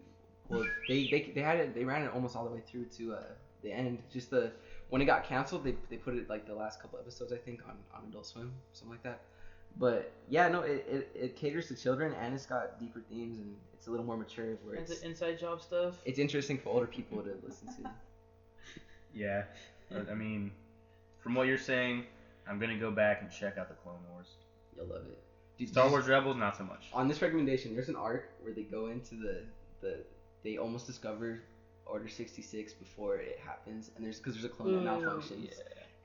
Well, they had it. They ran it almost all the way through to the end. Just when it got canceled, they put it like the last couple episodes, I think, on Adult Swim, something like that. But yeah, no, it caters to children, and it's got deeper themes, and it's a little more mature. Where it's inside job stuff. It's interesting for older people to listen to. Yeah, I mean, from what you're saying, I'm gonna go back and check out the Clone Wars. You'll love it. Star Wars Rebels, not so much. On this recommendation, there's an arc where they go into they almost discover Order 66 before it happens, and there's a clone that malfunctions,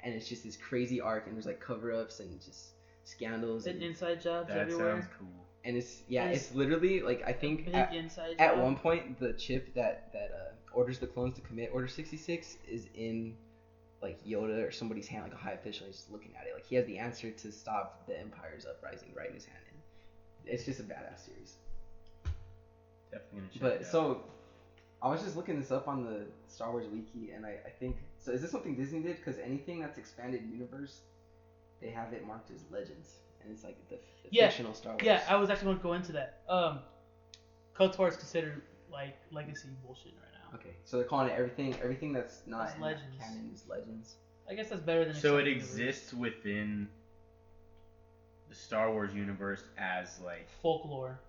and it's just this crazy arc, and there's like cover-ups and just scandals and inside jobs that everywhere. That sounds cool. And it's literally like I think at one point the chip that orders the clones to commit Order 66 is in like Yoda or somebody's hand, like a high official. He's just looking at it, like he has the answer to stop the Empire's uprising right in his hand. And it's just a badass series. Definitely gonna check But it out. so I was just looking this up on the Star Wars wiki, and I think so. Is this something Disney did? Because anything that's expanded universe, they have it marked as Legends, and it's like the fictional Star Wars. Yeah, I was actually going to go into that. KOTOR is considered like legacy bullshit right now. Okay, so they're calling it everything that's not in Legends. canon is Legends. I guess that's better than. So it exists within the Star Wars universe as like folklore.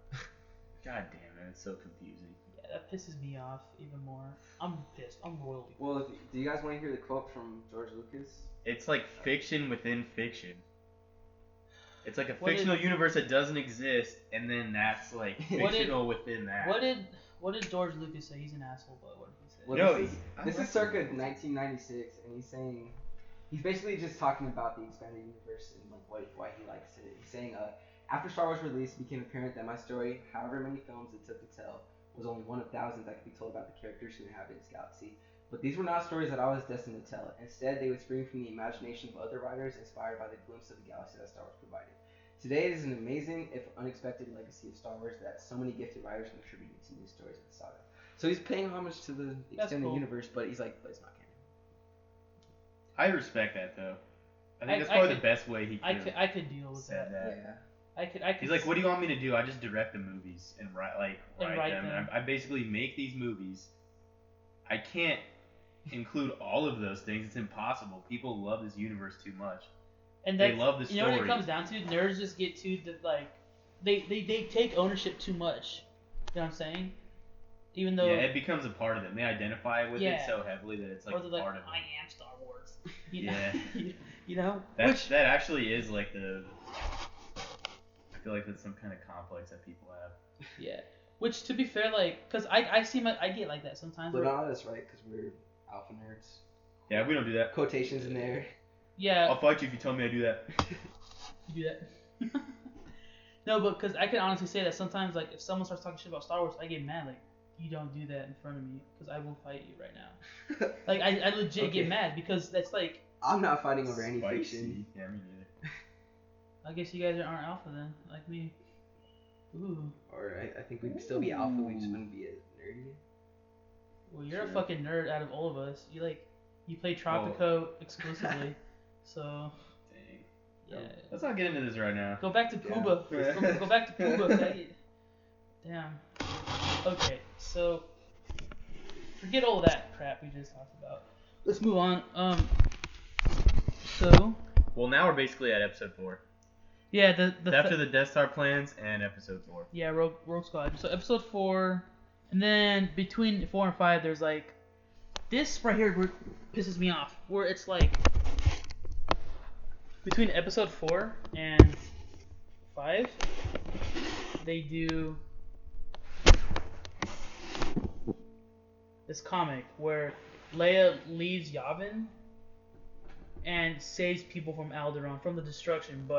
God damn it, it's so confusing. Yeah, that pisses me off even more. I'm pissed. I'm royally. Well, do you guys want to hear the quote from George Lucas? It's like fiction within fiction. It's like a fictional universe that doesn't exist, and then that's like fictional within that. What did George Lucas say? He's an asshole, but what did he say? Well, this is circa 1996, and he's basically just talking about the expanded universe and like why he likes it. He's saying, after Star Wars release, it became apparent that my story, however many films it took to tell, was only one of thousands that could be told about the characters who inhabit this galaxy. But these were not stories that I was destined to tell. Instead, they would spring from the imagination of other writers inspired by the glimpse of the galaxy that Star Wars provided. Today, it is an amazing, if unexpected, legacy of Star Wars that so many gifted writers contributed to new stories of the saga. So he's paying homage to the extended universe, but he's like, but it's not canon. I respect that though. I think that's probably the best way he could. I could deal with that. Yeah. I could. He's like, what do you want me to do? I just direct the movies and write them. I basically make these movies. I can't include all of those things. It's impossible. People love this universe too much. And they love the story. You know what it comes down to? Nerds just get too they take ownership too much. You know what I'm saying? Even though it becomes a part of them. They identify with it so heavily that it's like a part of them. I am Star Wars. You know? That actually is like I feel like that's some kind of complex that people have. Yeah. Which, to be fair, like, because I get like that sometimes. But not us, right? Because we're alpha nerds. Yeah, we don't do that. Quotations in there. Yeah. I'll fight you if you tell me I do that. You do that? No, but because I can honestly say that sometimes, like, if someone starts talking shit about Star Wars, I get mad. Like, you don't do that in front of me because I will fight you right now. Like, I legit get mad because that's like. I'm not fighting over any fiction. Yeah, me neither. I guess you guys aren't alpha then, like me. Ooh. Or I think we'd still be alpha, we just wouldn't be as nerdy. Well, you're a fucking nerd out of all of us. You play Tropico exclusively, so. Dang. Yeah. Let's not get into this right now. Go back to Cuba. Yeah. Go back to Cuba. Damn. Okay, so forget all that crap we just talked about. Let's move on. So. Well, now we're basically at episode 4. Yeah, after the Death Star plans and episode 4. Yeah, Rogue Squad. So episode 4, and then between 4 and 5, there's like this right here pisses me off, where it's like between episode 4 and 5, they do this comic where Leia leaves Yavin and saves people from Alderaan, from the destruction,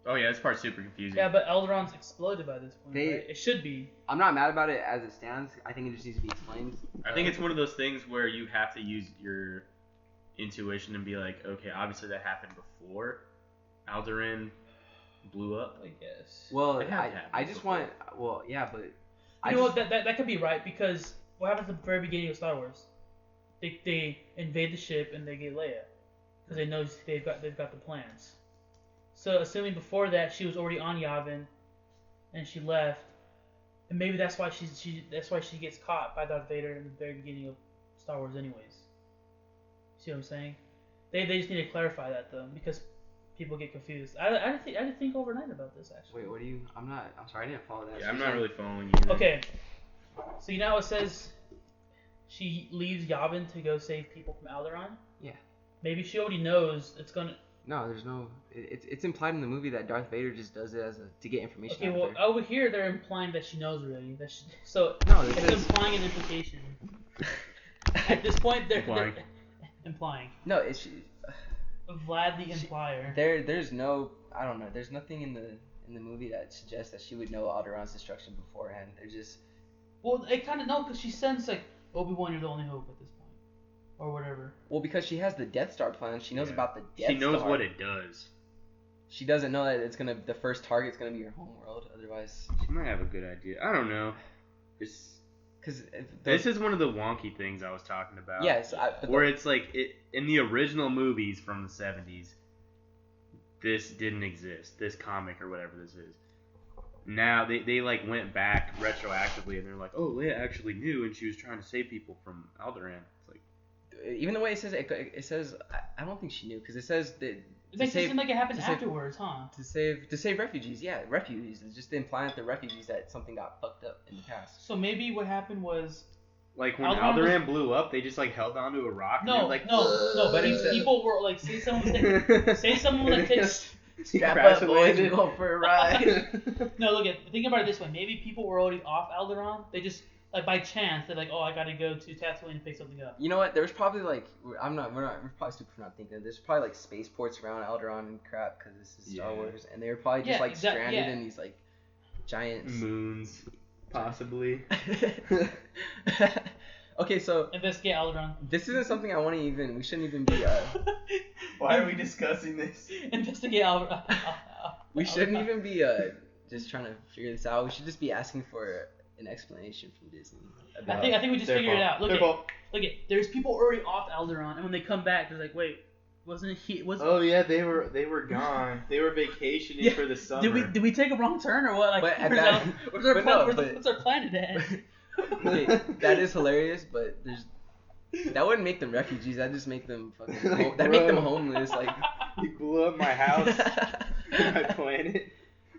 Oh yeah, this part's super confusing. Yeah, but Alderaan's exploded by this point, right? It should be. I'm not mad about it as it stands. I think it just needs to be explained. I think it's one of those things where you have to use your intuition and be like, okay, obviously that happened before Alderaan blew up. I guess. Well, I just want. Well, yeah, but. You know what? That could be right, because what happens at the very beginning of Star Wars? They invade the ship and they get Leia because they know they've got the plans. So assuming before that she was already on Yavin and she left, And maybe that's why she gets caught by Darth Vader in the very beginning of Star Wars, anyways. See what I'm saying? They just need to clarify that though, because people get confused. I didn't think overnight about this actually. Wait, what do you? I'm sorry, I didn't follow that. Yeah, I'm not really following you. Okay, so you know how it says she leaves Yavin to go save people from Alderaan? Yeah. Maybe she already knows it's gonna. No, there's no. It's implied in the movie that Darth Vader just does it to get information. Okay, well over here they're implying that she knows already. So no, it's implying an implication. At this point, they're implying. No, it's Vlad the Implier. There's no. I don't know. There's nothing in the movie that suggests that she would know Alderaan's destruction beforehand. They're just. Well, it kind of no, because she sends like Obi-Wan, you're the only hope at this point, or whatever. Well, because she has the Death Star plan, she knows about the Death Star. She knows what it does. She doesn't know that the first target's gonna be your homeworld. Otherwise, she might have a good idea. I don't know. Because this is one of the wonky things I was talking about. Yes, where it's like in the original movies from the 70s, this didn't exist. This comic or whatever this is. Now they like went back retroactively and they're like, oh, Leia actually knew and she was trying to save people from Alderaan. It's like, even the way it says I don't think she knew, because it says that. It makes it seem like it happened afterwards, huh? To save refugees, yeah, refugees. It's just implying that the refugees that something got fucked up in the past. So maybe what happened was. Like when Alderaan blew up, they just like held onto a rock. No, and like, no. But people were like, say someone like takes. Strap up, boys, we're going for a ride. No, think about it this way. Maybe people were already off Alderaan. They just like by chance they're like, oh, I gotta go to Tatooine and pick something up. You know what? There was probably like we're probably stupid for not thinking of this. There's probably like spaceports around Alderaan and crap because this is Star Wars, and they were probably just stranded in these like giant moons, possibly. Okay, so investigate Alderaan. This isn't something I want to even. We shouldn't even be. Why are we discussing this? Investigate Alderaan. We shouldn't even be just trying to figure this out. We should just be asking for an explanation from Disney. I think we just figured it out. Look at there's people already off Alderaan, and when they come back, they're like, wait, wasn't he? Oh yeah, they were gone. They were vacationing for the summer. Did we take a wrong turn or what? Like, what's our planet at? Okay, that is hilarious, but that wouldn't make them refugees. That just make them fucking. That make them homeless. Like, you blew up my house, my planet,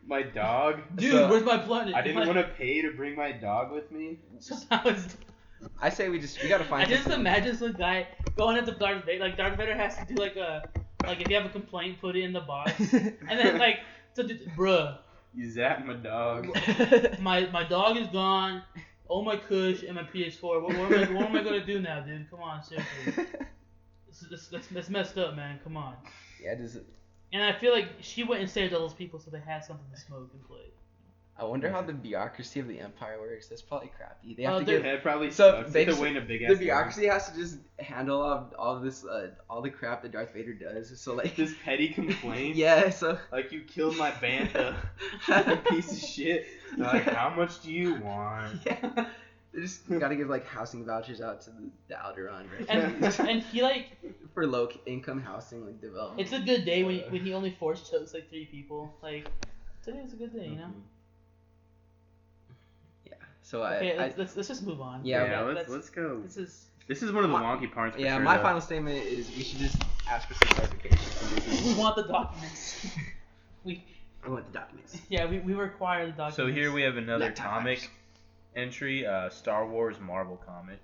my dog. Dude, where's my planet? I didn't want to pay to bring my dog with me. So that was. I say we gotta find. I just imagine some guy going into Darth Vader. Like Darth Vader has to do like if you have a complaint, put it in the box, and then bruh. You zapped my dog. My dog is gone. Oh my Kush and my PS4. What am I gonna do now, dude? Come on, seriously. That's messed up, man. Come on. Yeah, it is. And I feel like she went and saved all those people, so they had something to smoke and play. I wonder how the bureaucracy of the Empire works. That's probably crappy. They have to give. It probably so sucks. They have to win a big the bureaucracy has to just handle all this, all the crap that Darth Vader does. So like this petty complaint. Yeah. So like you killed my bantha, you piece of shit. Like how much do you want? Yeah. They just gotta give like housing vouchers out to the Alderaan, right? And he like for low income housing like development. It's a good day when he only force chose like 3 people. Like today was a good day, you know. Yeah. So let's just move on. Yeah. Let's go. This is one of the wonky parts. Yeah. My final statement is we should just ask for some clarification. We want the documents. We want the documents. Yeah, we require the documents. So here we have another comic entry, Star Wars Marvel comic.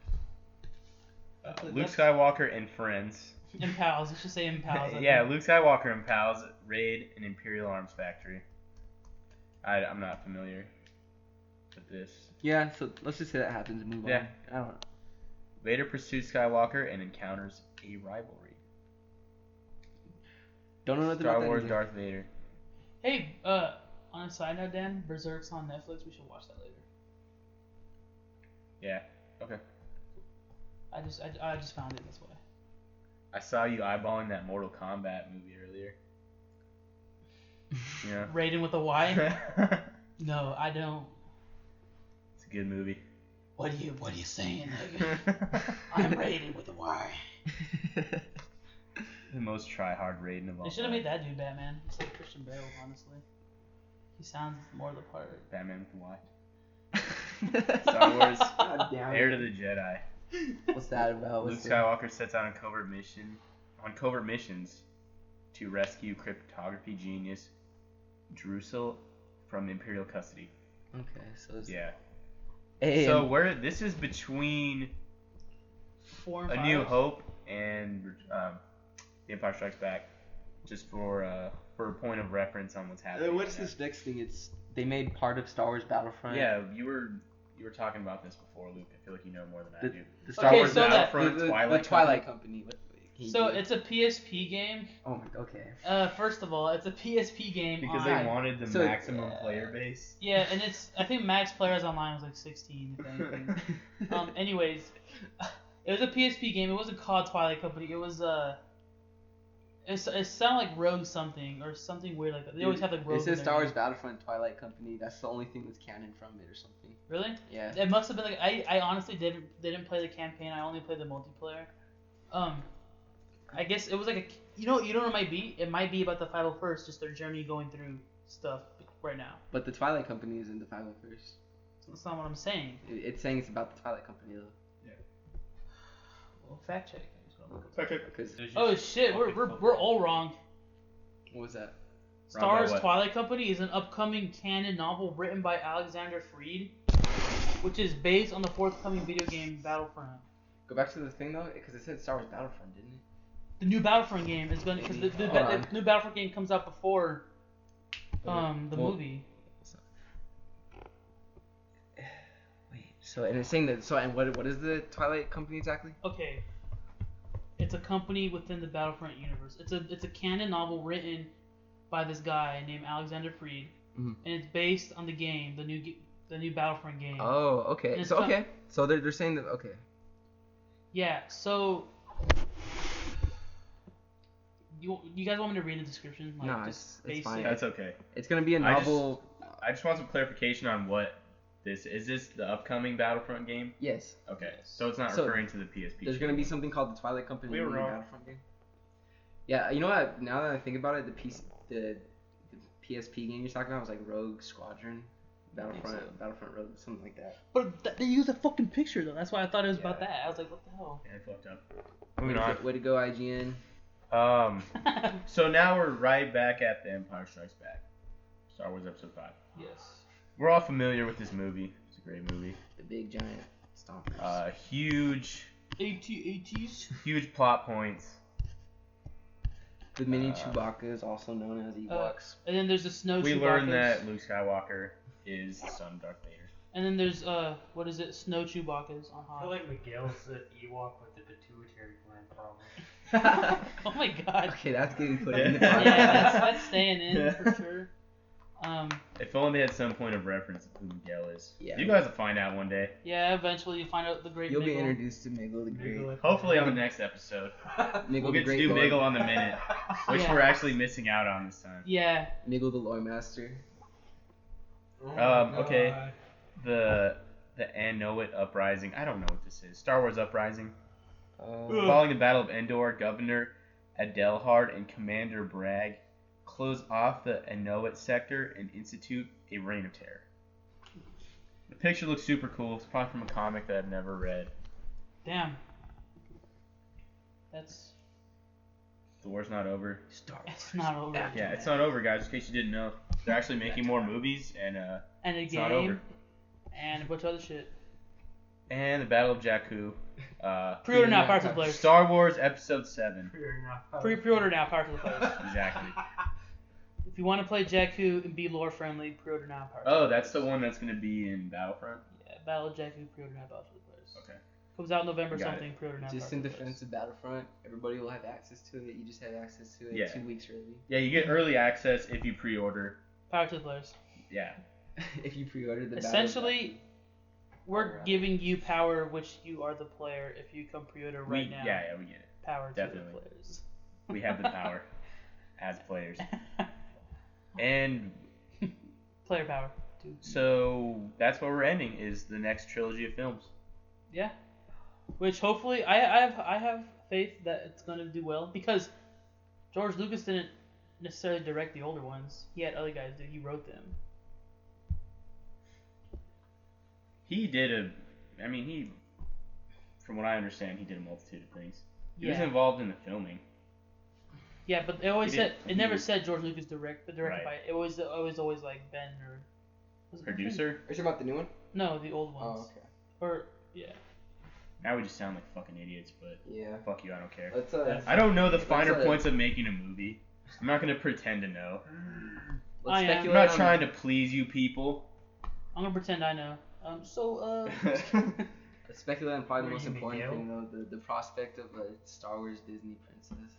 Luke Skywalker and friends. And pals. Let's just say and pals. Yeah, Luke Skywalker and pals raid an Imperial arms factory. I'm not familiar with this. Yeah, so let's just say that happens and move on. I don't know. Vader pursues Skywalker and encounters a rivalry. Don't know nothing Star about that Wars either. Darth Vader. Hey, on a side note, Dan, Berserk's on Netflix. We should watch that later. Yeah. Okay. I just found it this way. I saw you eyeballing that Mortal Kombat movie earlier. Yeah. Raiden with a Y? No, I don't. It's a good movie. What are you saying, nigga? I'm Raiden with a Y. The most try-hard Raiden of all. They should have made that dude Batman. It's like Christian Bale, honestly. He sounds more the part. Batman with a Y. Star Wars, God damn Heir it. to the Jedi. What's that about? Luke What's the- Skywalker sets out on covert missions to rescue cryptography genius Drusilla from Imperial custody. Okay, so it's Yeah. Hey, So this is between 4 and A 5. New Hope and The Empire Strikes Back, just for a point of reference on what's happening. what's right now. this next thing? They made part of Star Wars Battlefront. Yeah, you were talking about this before, Luke. I feel like you know more than I do. The Star Okay, Wars so that- Battlefront, the Twilight Twilight Company. So it's a PSP game. Oh my. Okay. First of all, it's a PSP game. Because on- they wanted the So- maximum player base. Yeah, and I think max players online was like 16. If anything. Anyways, it was a PSP game. It wasn't called Twilight Company. It was it sounded like Rogue something or something weird like that. They always have like Rogue. It says in their Star Wars name. Battlefront Twilight Company. That's the only thing that's canon from it or something. Really? Yeah. It must have been like I honestly didn't play the campaign. I only played the multiplayer. I guess it was like you know what it might be? It might be about the 501st, just their journey going through stuff right now. But the Twilight Company is in the 501st. That's not what I'm saying. It's saying it's about the Twilight Company though. Well, fact check. Because Oh shit, we're all wrong. what was that? Star by Wars what? Twilight Company is an upcoming canon novel written by Alexander Freed, which is based on the forthcoming video game Battlefront. Go back to the thing though, because it said Star Wars Battlefront, didn't it? The new Battlefront game is going because the Hold on. new Battlefront game comes out before the Well, movie. Wait. So and it's saying that. So and what is the Twilight Company exactly? Okay. It's a company within the Battlefront universe. It's a canon novel written by this guy named Alexander Freed, Mhm. and it's based on the game, the new Battlefront game. Oh, okay. And it's So com- okay. So they're saying that okay. Yeah. So you guys want me to read the description? Like, No, just it's fine. That's okay. It's gonna be a I just- novel. I just want some clarification on what this is. This the upcoming Battlefront game? Yes. Okay, so it's not So, referring to the PSP. There's gonna be something called the Twilight Company We were in the wrong. Battlefront game. Yeah, you know what? Now that I think about it, the PSP game you're talking about was like Rogue Squadron, Battlefront Rogue, something like that. But they used a fucking picture though. That's why I thought it was about Yeah. that. I was like, what the hell? Yeah, I fucked up. Moving on. Way to go, IGN. So now we're right back at The Empire Strikes Back, Star Wars Episode 5. Yes. We're all familiar with this movie. It's a great movie. The big giant stompers. Huge AT-ATs. huge plot points. The mini Uh, Chewbacca's also known as Ewoks. And then there's the snow We Chewbacca's. learned that Luke Skywalker is the son of Darth Vader. And then there's what is it? Snow Chewbacca's on I Hoth. feel like Miguel's an Ewok with the pituitary gland problem. Oh my god. Okay, that's getting put in the Yeah, podcast. Yeah, that's staying in for sure. If only they had some point of reference of who Miguel is. Yeah. You guys will find out one day. Yeah, eventually you find out the great You'll be Miguel. introduced to Miguel the Great. Hopefully on the next episode. Miguel We'll the get to Great do Lord. Miguel on the minute, which Yeah. we're actually missing out on this time. Yeah. Miguel the Lore Master. Okay. The Anowit Uprising. I don't know what this is. Star Wars Uprising. Following the Battle of Endor, Governor Adelhard and Commander Bragg close off the Anowit sector and institute a reign of terror. The picture looks super cool. It's probably from a comic that I've never read. Damn. That's. The war's not over. Star Wars. It's not over. Yeah, it's not over, guys. In case you didn't know, they're actually making more movies, and And a it's game. not over. And a bunch of other shit. And the Battle of Jakku. Pre-order now, Power to the Players. Star Wars Episode 7. Pre-order now, Power to the Players. Exactly. If you want to play Jakku and be lore friendly, pre-order now, Power to Oh, the that's the Players. one that's going to be in Battlefront? Yeah, Battle of Jakku, pre-order now, Power to the Players. Okay. Comes out November Got something, pre-order now. Just Power in to the Players. defense of Battlefront, everybody will have access to it. You just have access to it Yeah. 2 weeks early. Yeah, you get early access if you pre-order. Power to the Players. Yeah. If you pre-order the Essentially, we're giving you power, which you are the player. If you come pre-order right now, Yeah, we get it. power Definitely. to the players. We have the power as players. And Player power. so that's where we're ending, is the next trilogy of films. Yeah. Which hopefully I have faith that it's gonna do well because George Lucas didn't necessarily direct the older ones. He had other guys do. He wrote them. He did from what I understand, he did a multitude of things. He was involved in the filming. Yeah, but it never he- said George Lucas directed Right. by. It was always like Ben or. Was it Ben? Producer. Are you talking about the new one? No, the old ones. Oh, okay. Or yeah. Now we just sound like fucking idiots, but Yeah. fuck you, I don't care. Let's I don't know the finer let's, points of making a movie. I'm not gonna pretend to know. let's I am. I'm speculate not on- trying to please you people. I'm gonna pretend I know. Let's speculate on probably the What most do you important mean, thing though, the prospect of a Star Wars Disney princess.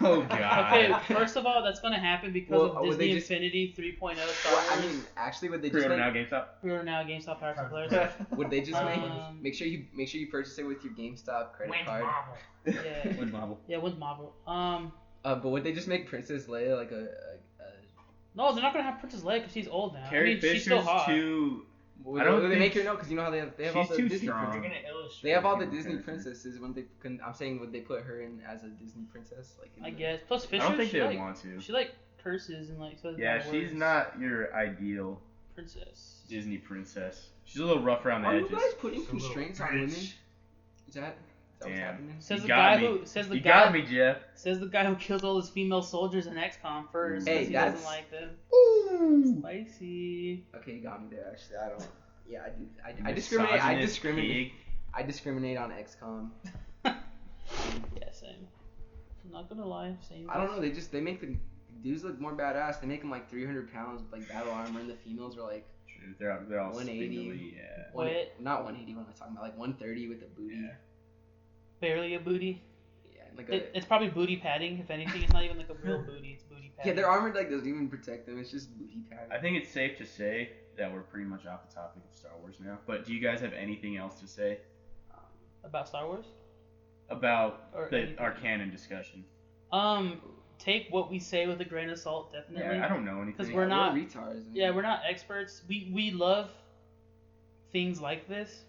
Oh god. Okay, first of all, that's gonna happen because Well, of would they Disney just- Infinity 3.0 Star Well, Wars. I mean, actually, would they just Pre-order make, now, GameStop. We're now GameStop Power Suppliers. would they just Um, make sure you purchase it with your GameStop credit When's card? Marvel? Yeah. Win Marvel. Yeah, with Marvel. But would they just make Princess Leia like a No, they're not gonna have Princess Leia because she's old now. Carrie she's still Fisher's hot. too. would I don't they think make her no? Because you know how they have all she's the too Disney strong. They're princesses. gonna illustrate. They have all the People Disney characters. princesses when I'm saying would they put her in as a Disney princess like in I the- guess. Plus I Fisher, don't think she they like want to. she like curses and like says Yeah, bad she's words. not your ideal Princess. Disney princess. She's a little rough around the Are you edges. guys putting It's a little constraints on women? bitch. Is that what's Damn. happening? Says You the got guy me. who says the You guy got me, Jeff. says the guy who kills all his female soldiers in XCOM first. Hey, 'cause he that's- doesn't like them. Ooh. Spicy. Okay, you got me there. Actually, I don't. Yeah, I do. You I discriminate. I misogynist discriminate. pig. I discriminate on XCOM. Yeah, same. I'm not gonna lie, same. I don't know. They make the dudes look more badass. They make them like 300 pounds with like battle armor, and the females are like True, they're all 180. spindly, yeah. Wait. not 180. What am I talking about? Like 130 with a booty. Yeah. Barely a booty. Yeah, and like a. It's probably booty padding. If anything, it's not even like a real booty. It's booty padding. Yeah, their armor like doesn't even protect them. It's just booty pad. I think it's safe to say that we're pretty much off the topic of Star Wars now. But do you guys have anything else to say About Star Wars. about Or our canon discussion? Take what we say with a grain of salt, definitely. Yeah, I don't know anything. 'Cause we're not- retards. I mean. Yeah, we're not experts. We love things like this,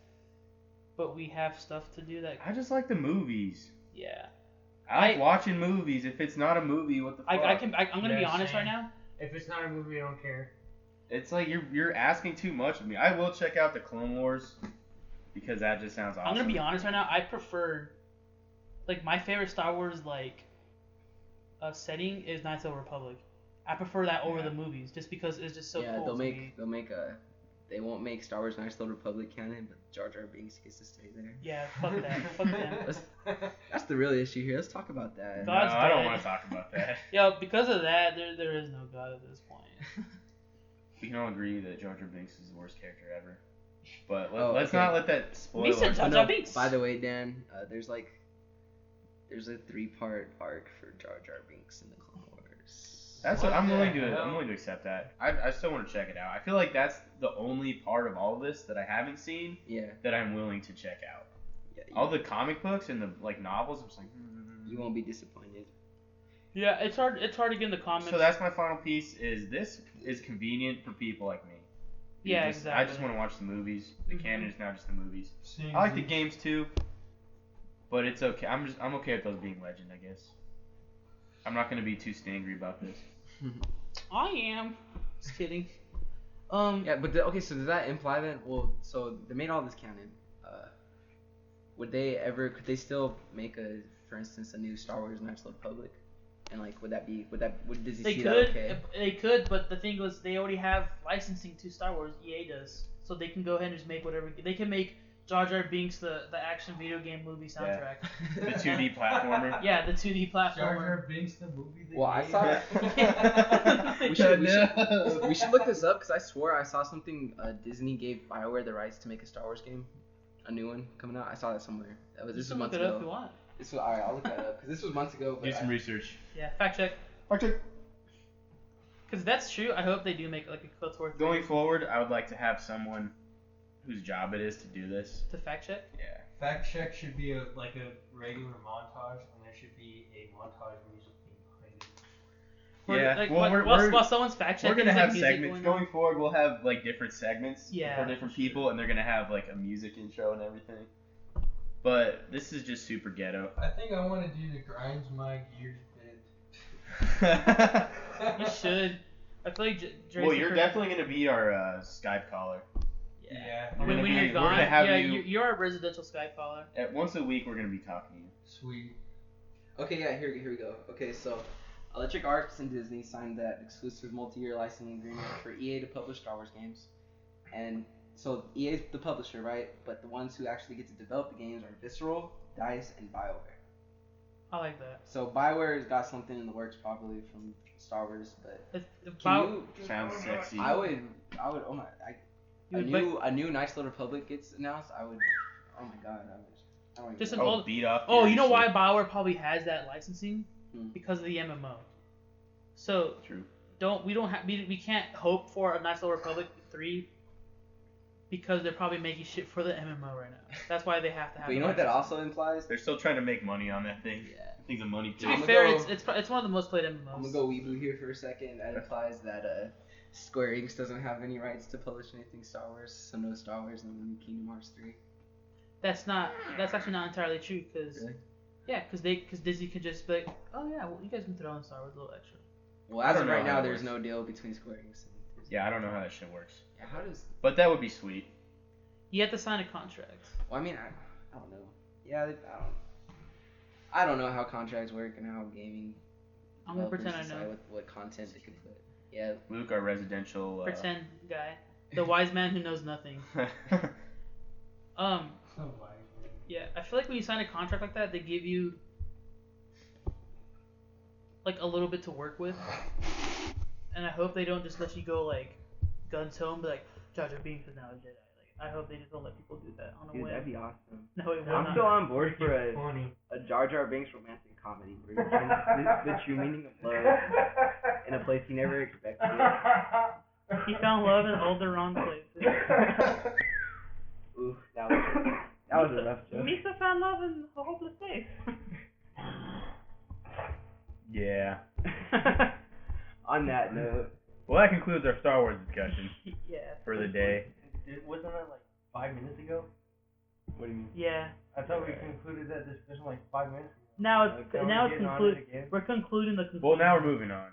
but we have stuff to do that. I just like the movies. Yeah. I like watching movies. If it's not a movie, what the fuck? I'm gonna be Yeah, honest same. right now. If it's not a movie, I don't care. It's like you're asking too much of me. I will check out the Clone Wars because that just sounds awesome. I'm gonna be honest right now. I prefer, like, my favorite Star Wars setting is Knights of the Republic. I prefer that over Yeah. the movies, just because it's just so yeah, cool. they won't make Star Wars Knights of the Republic canon, but Jar Jar Binks gets to stay there. Yeah, fuck that. Fuck them. That's the real issue here. Let's talk about that. No, God's I don't dead. want to talk about that. Yo, because of that, there is no God at this point. We can all agree that Jar Jar Binks is the worst character ever. But let's okay. not let that spoil. We said our- Jar Oh, Jar no, Binks. by the way, Dan, there's a 3-part arc for Jar Jar Binks in the Clone Wars. That's What I'm the willing hell? to accept that. I still want to check it out. I feel like that's the only part of all this that I haven't seen Yeah. that I'm willing to check out. Yeah. All the comic books and the novels, I'm just like. You won't be disappointed. Yeah, it's hard to get in the comments. So that's my final piece. This is convenient for people like me. Yeah, I exactly. just want to watch the movies. The Mhm. canon is now just the movies. Same I like the as- games too, but it's okay. I'm okay with those being legend, I guess. I'm not gonna be too stangry about this. I am. Just kidding. Yeah, but okay, so does that imply then? Well, so they made all this canon. Could they still make for instance, a new Star Wars Knights of the Republic? And like, does he They see could, that okay? they could, but the thing was, they already have licensing to Star Wars. EA does, so they can go ahead and just make whatever. They can make Jar Jar Binks the action video game movie soundtrack. The 2D platformer. Yeah, the 2D Jar platformer. Jar Binks, the movie. Well, I saw Yeah. we should look this up because I swore I saw something. Disney gave BioWare the rights to make a Star Wars game, a new one coming out. I saw that somewhere. This You was can months look it up if you ago. want. This was alright. I'll look that up because this was months ago. Do But some research. Yeah, fact check. Okay. Because that's true. I hope they do make like a Kotor Going forward, I would like to have someone whose job it is to do this. to fact check. Yeah. Fact check should be like a regular montage, and there should be a montage music behind it. Yeah, Like, well, while someone's fact checking, We're gonna like, have music segments going going forward. We'll have like different segments Yeah, for different for sure. people, and they're gonna have like a music intro and everything. But this is just super ghetto. I think I want to do the grinds my gears on. You should. I feel like Drake's Well, the you're perfect- definitely gonna be our Skype caller. Yeah. Yeah. We're When gonna you're be- gone, we're gonna have yeah, you- you're a residential Skyfaller. At once a week, we're gonna be talking to you. Sweet. Okay, yeah, here we go. Okay, so Electric Arts and Disney signed that exclusive multi-year licensing agreement for EA to publish Star Wars games. And so EA's the publisher, right? But the ones who actually get to develop the games are Visceral, DICE, and BioWare. I like that. So BioWare's got something in the works probably from Star Wars, but Sounds sexy. I would, oh my, a new Knights of the Republic gets announced, I would, oh my god, I don't Just even an know. old- beat off. Oh, you know why furiously. BioWare probably has that licensing? Hmm. Because of the MMO. So True. we can't hope for a Knights of the Republic 3 because they're probably making shit for the MMO right now. That's why they have to have. But you know what that also implies? They're still trying to make money on that thing. Yeah. I think the money. To be I'ma fair, go- it's one of the most played MMOs. I'm gonna go weeboo here for a second. That implies that Square Enix doesn't have any rights to publish anything Star Wars, so no Star Wars in Kingdom Hearts 3. That's actually not entirely true because Really? yeah, because Disney could just be like, oh yeah, well you guys can throw in Star Wars a little extra. Well, I as don't of know right how now, it there's works. no deal between Square Enix and Disney. Yeah, I don't know how that shit works. Yeah, how does? But that would be sweet. You have to sign a contract. Well, I mean, I don't know. Yeah, I don't know how contracts work and how gaming. I'm gonna pretend I developers know. decide what content they can put. Yeah. Luke, our residential. Pretend guy, the wise man who knows nothing. So wise. Yeah, I feel like when you sign a contract like that, they give you like a little bit to work with, and I hope they don't just let you go like guns ho and be like, Jar Jar Binks is now a Jedi. Like, I hope they just don't let people do that on a Dude, whim. that'd be awesome. No, it will I'm not. still on board for It's a funny. Jar Jar Binks romantic comedy where you find the true meaning of love in a place you never expected it. He found love in all the wrong places. Ooh, that was a rough joke. Misa found love in a hopeless place. Yeah. On that note, Well, that concludes our Star Wars discussion Yeah. for the day. Wasn't that like 5 minutes ago? What do you mean? Yeah. I thought we concluded that discussion like 5 minutes ago. Now Are we it's getting on concluded. it again? We're concluding the conclusion. Well, now we're moving on.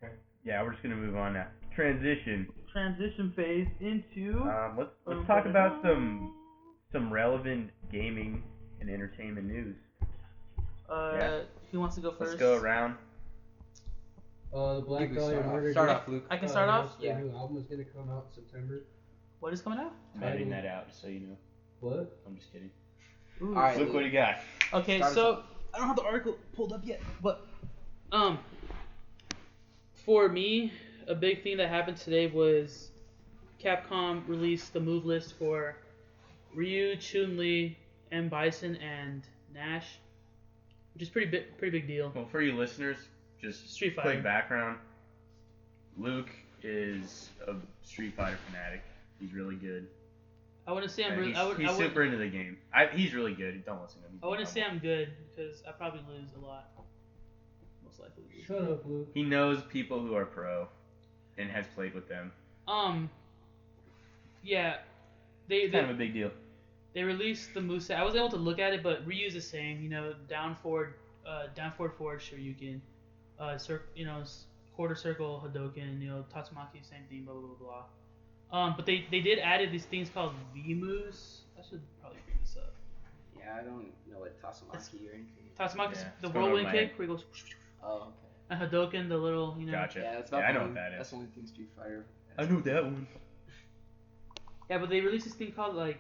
Okay. Yeah, we're just gonna move on now. Transition. Transition phase into. Let's talk about some relevant gaming and entertainment news. Yeah. Who wants to go first? Let's go around. The Black You can Dahlia start off. Murder. Start Date, off, Luke. I can start off. announced their new album is gonna come out in September. What is coming out? I'm editing that out, just so you know. What? I'm just kidding. Ooh. All right, Luke, what do you got? Okay, Start us so off. I don't have the article pulled up yet, but for me, a big thing that happened today was Capcom released the move list for Ryu, Chun-Li, M. Bison, and Nash, which is pretty big deal. Well, for you listeners, just Street Fighter. quick background. Luke is a Street Fighter fanatic. He's really good. I wouldn't say I'm And really. he's super into the game. He's really good. Don't listen to him. He's I wouldn't say horrible. I'm good because I probably lose a lot. Most likely. Lose. Shut up, Luke. He knows people who are pro, and has played with them. Yeah, It's kind of a big deal. they released the moveset. I was able to look at it, but Ryu's the same. You know, down forward Shoryuken, quarter circle Hadoken. You know, Tatsumaki, same thing. Blah blah blah blah. But they did added these things called V moves. I should probably bring this up. Yeah, I don't know what Tatsumaki or anything. Tatsumaki's Yeah, the it's going over whirlwind my kick head. where he goes, Oh, okay. and Hadoken the little Gotcha. Yeah, that's about I the know only- what that is. That's the only thing Street Fighter. I know that one. Yeah, but they released this thing called like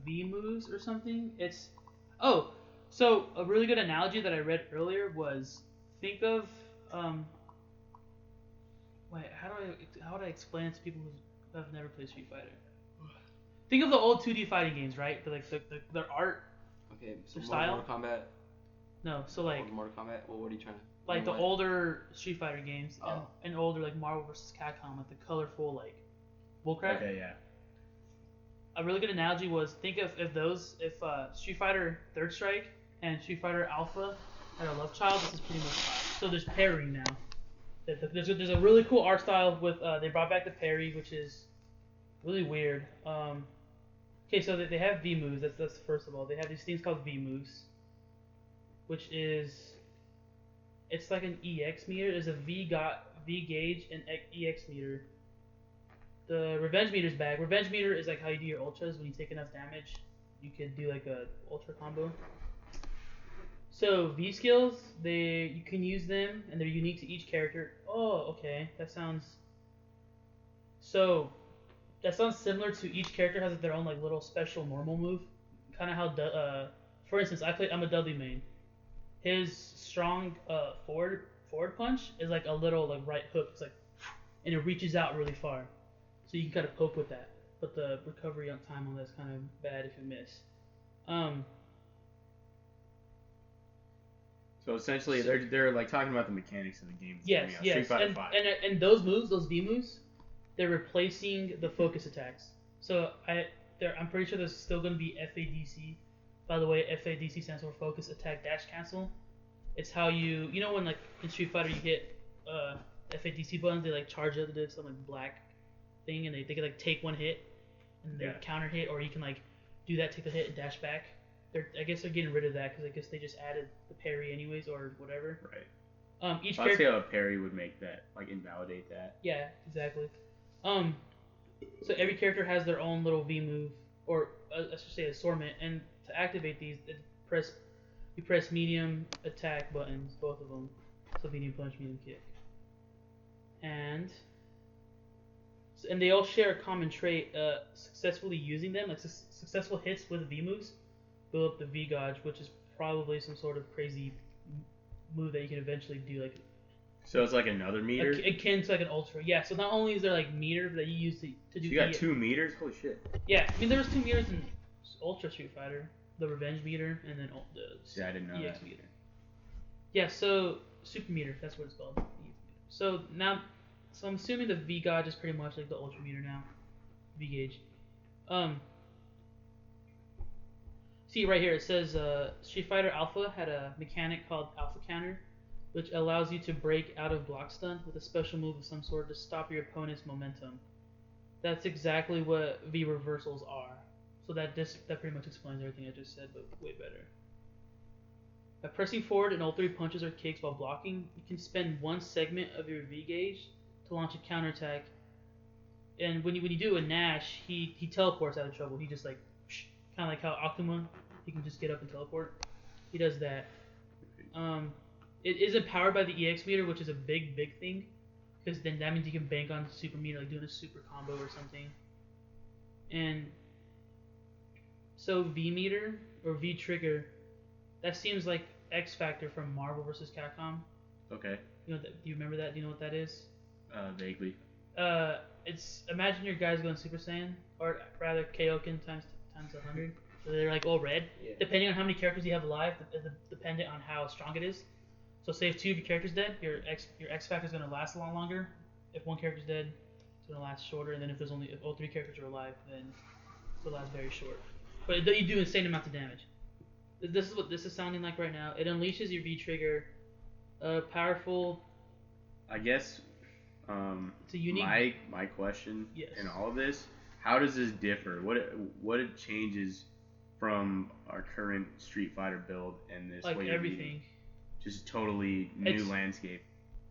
V moves or something. So a really good analogy that I read earlier was think of how would I explain it to people who have never played Street Fighter? Think of the old 2D fighting games, right? Their art. Okay, so Their more style? Mortal Kombat. No, so like Mortal Kombat. Well, what are you trying to? like the what? older Street Fighter games Oh. and older like Marvel vs. Capcom, like the colorful like bullcrap. Okay, yeah. A really good analogy was think of if Street Fighter Third Strike and Street Fighter Alpha had a love child. This is pretty much so there's parry now. There's a really cool art style with they brought back the parry, which is really weird. Okay, so they have V moves. That's first of all. They have these things called V moves, which is it's like an EX meter. There's a V gauge and EX meter. the revenge meter's back. Revenge meter is like how you do your ultras. When you take enough damage, you could do like a ultra combo. So V skills, you can use them and they're unique to each character. Oh, okay, that sounds similar to each character has their own like little special normal move. Kind of how for instance, I'm a Dudley main. His strong forward punch is like a little like right hook. It's like, and it reaches out really far, so you can kind of poke with that. But the recovery on time on that's kind of bad if you miss. So essentially, they're like talking about the mechanics of the game. Yes. Street Fighter V. And those moves, those V moves, they're replacing the focus attacks. So I'm pretty sure there's still going to be FADC. By the way, FADC stands for Focus Attack Dash Cancel. It's how you know when like in Street Fighter you hit FADC buttons, they like charge up to some like black thing, and they can like take one hit and they counter hit, or you can like do that, take the hit, and dash back. I guess they're getting rid of that because I guess they just added the parry anyways or whatever. Right. Each I'd character. say a parry would make that like invalidate that. Yeah, exactly. So every character has their own little V move, or I should say assortment, and to activate these, you press medium attack buttons, both of them. So medium punch, medium kick, and they all share a common trait. Successfully using them, like successful hits with V moves, build up the V gauge, which is probably some sort of crazy move that you can eventually do, like. So it's like another meter? Akin to like an ultra. Yeah, so not only is there like meter that you use to do. So you got 2 meters? Holy shit. Yeah, I mean there was 2 meters in Ultra Street Fighter, the revenge meter and then the I didn't know EX that. meter. Yeah, so super meter, that's what it's called. So I'm assuming the V gauge is pretty much like the ultra meter now. V gauge. See right here it says Street Fighter Alpha had a mechanic called Alpha Counter, which allows you to break out of block stun with a special move of some sort to stop your opponent's momentum. That's exactly what V reversals are. So that pretty much explains everything I just said, but way better. By pressing forward in all 3 punches or kicks while blocking, you can spend one segment of your V gauge to launch a counterattack. And when you do a Nash, he teleports out of trouble. He just like, kind of like how Akuma, he can just get up and teleport. He does that. It isn't powered by the EX meter, which is a big thing, because then that means you can bank on super meter, like doing a super combo or something. And so V meter or V trigger, that seems like X Factor from Marvel vs. Capcom. Okay. Do you remember that? Do you know what that is? Vaguely. It's imagine your guys going Super Saiyan, or rather Kaioken times 100. So they're like all red. Yeah. Depending on how many characters you have alive, dependent on how strong it is. So say if 2 of your characters dead, your X Factor is gonna last a lot longer. If 1 character's dead, it's gonna last shorter. And then if all 3 characters are alive, then it'll last very short. But you do insane amounts of damage. This is what this is sounding like right now. It unleashes your V trigger, powerful. I guess. It's a unique. My question Yes. in all of this, how does this differ? What it changes from our current Street Fighter build and this? Like way you're everything. beating? Just totally new landscape.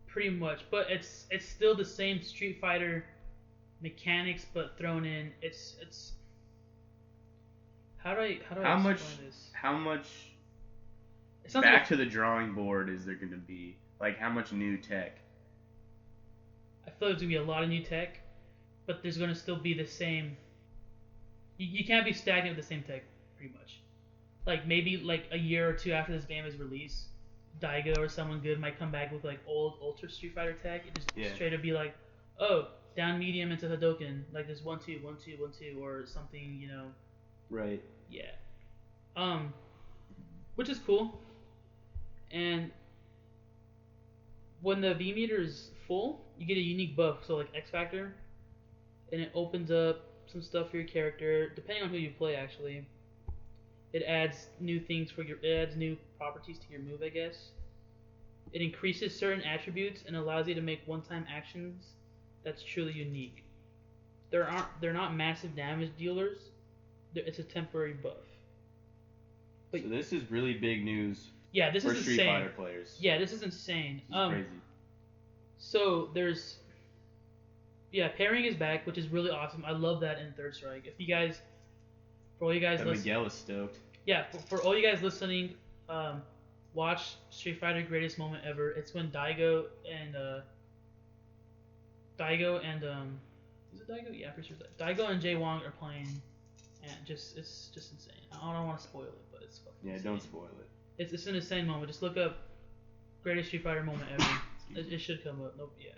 Pretty much, but it's still the same Street Fighter mechanics, but thrown in. It's how do I explain this? How much It's not back like to the drawing board is there going to be? Like how much new tech? I feel there's gonna be a lot of new tech, but there's gonna still be the same. You can't be stagnant with the same tech, pretty much. Like maybe like a year or 2 after this game is released, Daigo or someone good might come back with like old Ultra Street Fighter tech and just straight up be like, oh, down medium into Hadouken, like this 1-2, 1-2, 1-2, or something, Right. Yeah. Which is cool. And when the V meter is full, you get a unique buff, so like X Factor, and it opens up some stuff for your character, depending on who you play actually. It adds new things it adds new properties to your move, I guess. It increases certain attributes and allows you to make one-time actions that's truly unique. They're not massive damage dealers. It's a temporary buff. So this is really big news Yeah, this for is Street insane. Fighter players. Yeah, this is insane. This is crazy. So there's Yeah, pairing is back, which is really awesome. I love that in Third Strike. If you guys, for all you guys listening, Miguel is stoked. yeah, for all you guys listening, watch Street Fighter Greatest Moment Ever. It's when Daigo and is it Daigo? Yeah, I'm pretty sure it's Daigo and Jay Wong are playing, and it's just insane. I don't want to spoil it, but it's fucking insane. Don't spoil it. It's an insane moment. Just look up Greatest Street Fighter Moment Ever. It should come up. Nope. Yeah.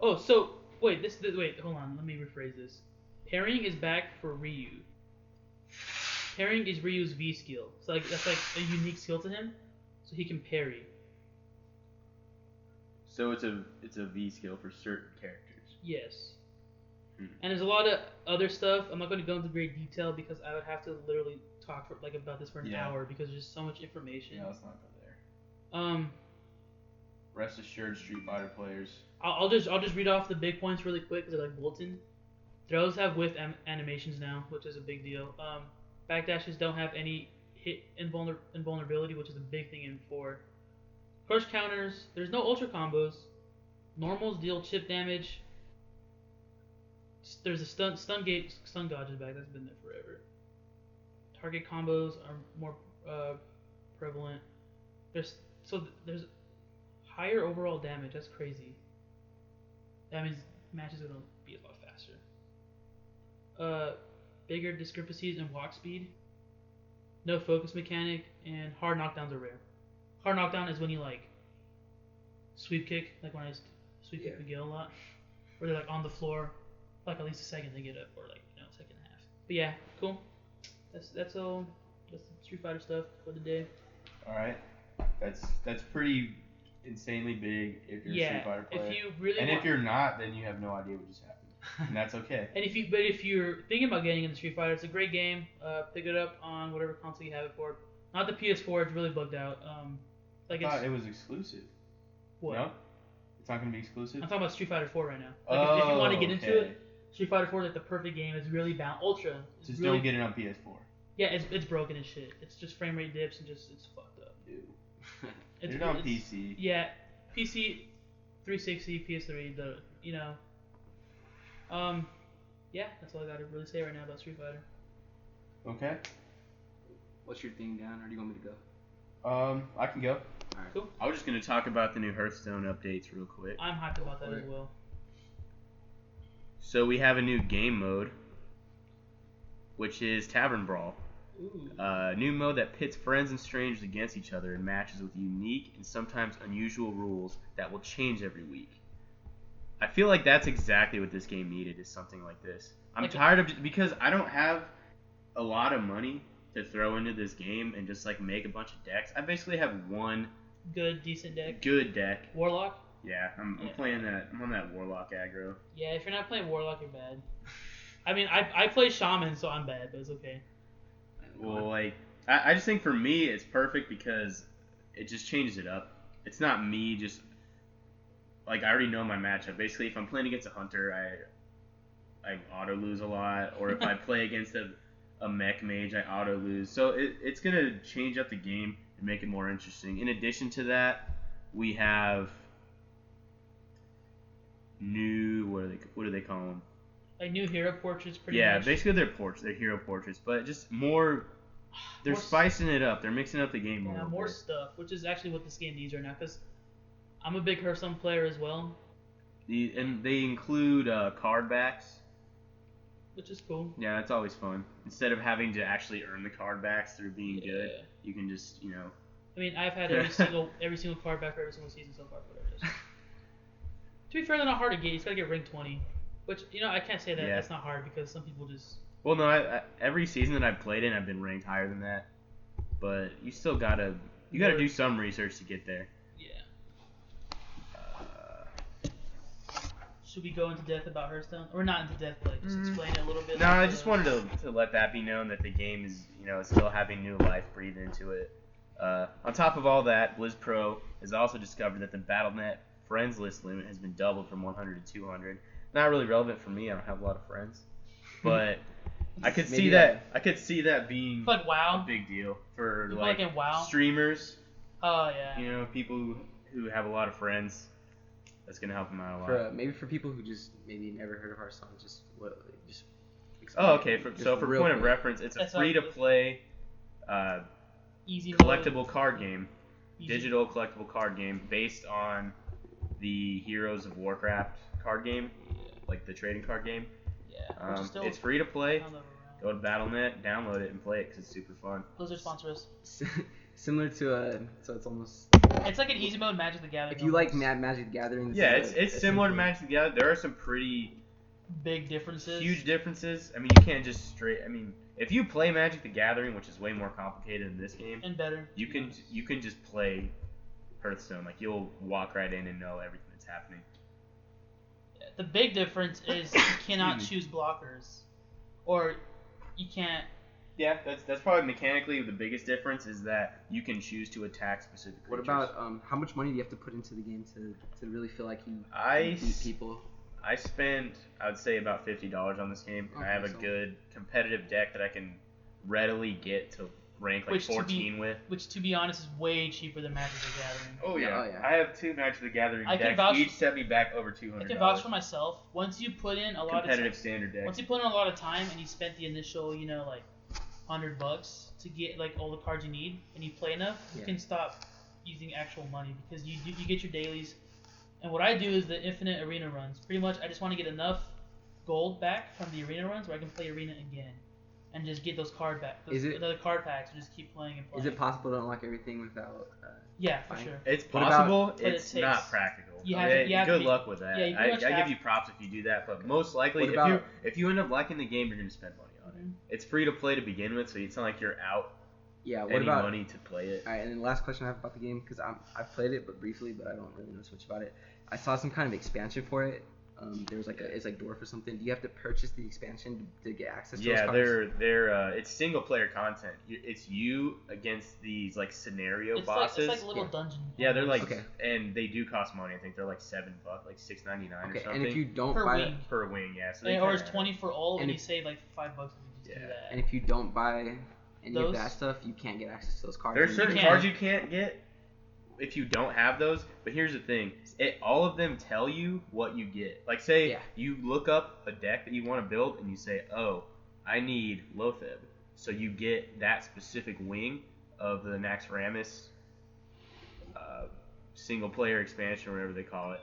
Oh, so wait. Wait. Hold on. Let me rephrase this. Parrying is back for Ryu. Parrying is Ryu's V skill. So that's like a unique skill to him, so he can parry. So it's a V skill for certain characters. Yes. And there's a lot of other stuff. I'm not going to go into great detail because I would have to literally talk about this for an hour because there's just so much information. Yeah, let's not go there. Rest assured, Street Fighter players. I'll just read off the big points really quick because they're like bulletin. Throws have whiff animations now, which is a big deal. Backdashes don't have any hit invulnerability, which is a big thing in 4. Crush counters. There's no ultra combos. Normals deal chip damage. There's a stun dodge is back. That's been there forever. Target combos are more prevalent. There's higher overall damage. That's crazy. That means matches are gonna be a lot faster. Bigger discrepancies in walk speed. No focus mechanic, and hard knockdowns are rare. Hard knockdown is when you like sweep kick, like when I sweep kick Miguel a lot, where they're like on the floor, like at least a second they get up, or like second and a half. But yeah, cool. That's all. That's the Street Fighter stuff for the day. All right, that's pretty insanely big if you're a Street Fighter player. If you really if you're not, then you have no idea what just happened. And that's okay. But if you're thinking about getting into Street Fighter, it's a great game. Pick it up on whatever console you have it for. Not the PS4; it's really bugged out. I thought it was exclusive. What? No, it's not gonna be exclusive. I'm talking about Street Fighter 4 right now. Like if you want to get into it, Street Fighter 4 is like the perfect game. It's really bound. Ultra. Just really, don't get it on PS4. Yeah, it's broken as shit. It's just frame rate dips and it's fucked up. Ew. It's on PC. Yeah, PC, 360, PS3. Yeah, that's all I got to really say right now about Street Fighter. Okay. What's your thing, Dan, or do you want me to go? I can go. Alright. Cool. I was just gonna talk about the new Hearthstone updates real quick. I'm hyped about that as well. So we have a new game mode, which is Tavern Brawl. Ooh. New mode that pits friends and strangers against each other in matches with unique and sometimes unusual rules that will change every week. I feel like that's exactly what this game needed, is something like this. I'm tired of because I don't have a lot of money to throw into this game and just like make a bunch of decks. I basically have one decent deck. Good deck. Warlock? Yeah, I'm playing that. I'm on that Warlock aggro. Yeah, if you're not playing Warlock, you're bad. I mean, I play Shaman, so I'm bad, but it's okay. Well, like, I just think for me it's perfect because it just changes it up. It's not me just, like, I already know my matchup. Basically, if I'm playing against a hunter, I auto lose a lot, or if I play against a mech mage, I auto lose. So it's gonna change up the game and make it more interesting. In addition to that, we have new what do they call them? Like new hero portraits, pretty much. Yeah, basically they're hero portraits, but just more. They're spicing it up. They're mixing up the game more. Yeah, more stuff, which is actually what this game needs right now. Because I'm a big Hearthstone player as well. And they include card backs, which is cool. Yeah, that's always fun. Instead of having to actually earn the card backs through being good, you can just I mean, I've had every single card back for every single season so far. To be fair, they're not hard to get. You just gotta get rank 20. Which, I can't say that that's not hard because some people just... Well, no, every season that I've played in, I've been ranked higher than that. But you still gotta do some research to get there. Yeah. Should we go into depth about Hearthstone? Or not into depth, but just explain it a little bit? No, I just wanted to let that be known that the game is, still having new life breathed into it. On top of all that, Blizz Pro has also discovered that the Battle.net friends list limit has been doubled from 100 to 200. Not really relevant for me. I don't have a lot of friends, but I could see that. I could see that being like WoW, a big deal for like in WoW streamers. Oh yeah. People who have a lot of friends. That's gonna help them out a lot. For maybe for people who just maybe never heard of Hearthstone, just Oh, okay. For real point of quick. reference, it's a That's free-to-play Easy collectible mode. card game, Easy. digital collectible card game based on the Heroes of Warcraft card game, like the trading card game. Yeah. Which is still It's free to play. kind of around. Go to Battle.net, download it, and play it because it's super fun. Blizzard sponsor us. Similar to so it's almost. It's like an easy mode Magic the Gathering. If you like almost. Magic the Gathering, this Yeah, is it's similar to Magic the Gathering. There are some pretty Big differences. huge differences. I mean, you can't just straight. I mean, if you play Magic the Gathering, which is way more complicated than this game, And better. you can just play Hearthstone. Like you'll walk right in and know everything that's happening. The big difference is you cannot choose blockers, or you can't. Yeah, that's probably mechanically the biggest difference is that you can choose to attack specific What creatures. about how much money do you have to put into the game to really feel like you I can beat people? I spent, I would say, about $50 on this game, and I have a Okay, so- good competitive deck that I can readily get to rank like Which to be- 14 with. Which, to be honest, is way cheaper than Magic the Gathering. Oh yeah. Oh, yeah. I have 2 Magic the Gathering I can decks. vouch- Each set me back over $200. I can vouch for myself. Once you put in a lot competitive of standard deck. once you put in a lot of time and you spent the initial, like $100 to get like all the cards you need, and you play enough, you Yeah. can stop using actual money because you get your dailies. And what I do is the infinite arena runs. Pretty much, I just want to get enough gold back from the arena runs where I can play arena again, and just get those card back. Is it- another card packs and just keep playing and playing? Is it possible to unlock everything without? Yeah, for Fine. sure. It's What about- possible. But it It's takes- not practical. you have to- you have to good be- luck with that. yeah, you pretty I much give have- you props if you do that, but most likely, What about- if you end up liking the game, you're gonna spend money on it. Mhm. It's free to play to begin with, so it's not like you're out Yeah. What any about? money to play it. All right, and then the last question I have about the game, because I've played it but briefly, but I don't really know so much about it. I saw some kind of expansion for it. There was it's like Dwarf or something. Do you have to purchase the expansion to get access to those Yeah, cards? they're it's single player content. It's you against these like scenario It's bosses. like a little Yeah. dungeon. Yeah, they're like, Okay. and they do cost money. I think they're like $7, like $6.99 or Okay, something and if you don't Per buy wing. per wing. Yeah, so they or it's kinda- 20 for all, and And you if- save like $5 if you just do Yeah. that. and if you don't buy any Those- of that stuff, you can't get access to those cards. There's And certain can. cards you can't get if you don't have those. But here's the thing: all of them tell you what you get. Like, say Yeah. you look up a deck that you want to build, and you say, "Oh, I need Lotheb," so you get that specific wing of the Naxxramas single player expansion or whatever they call it.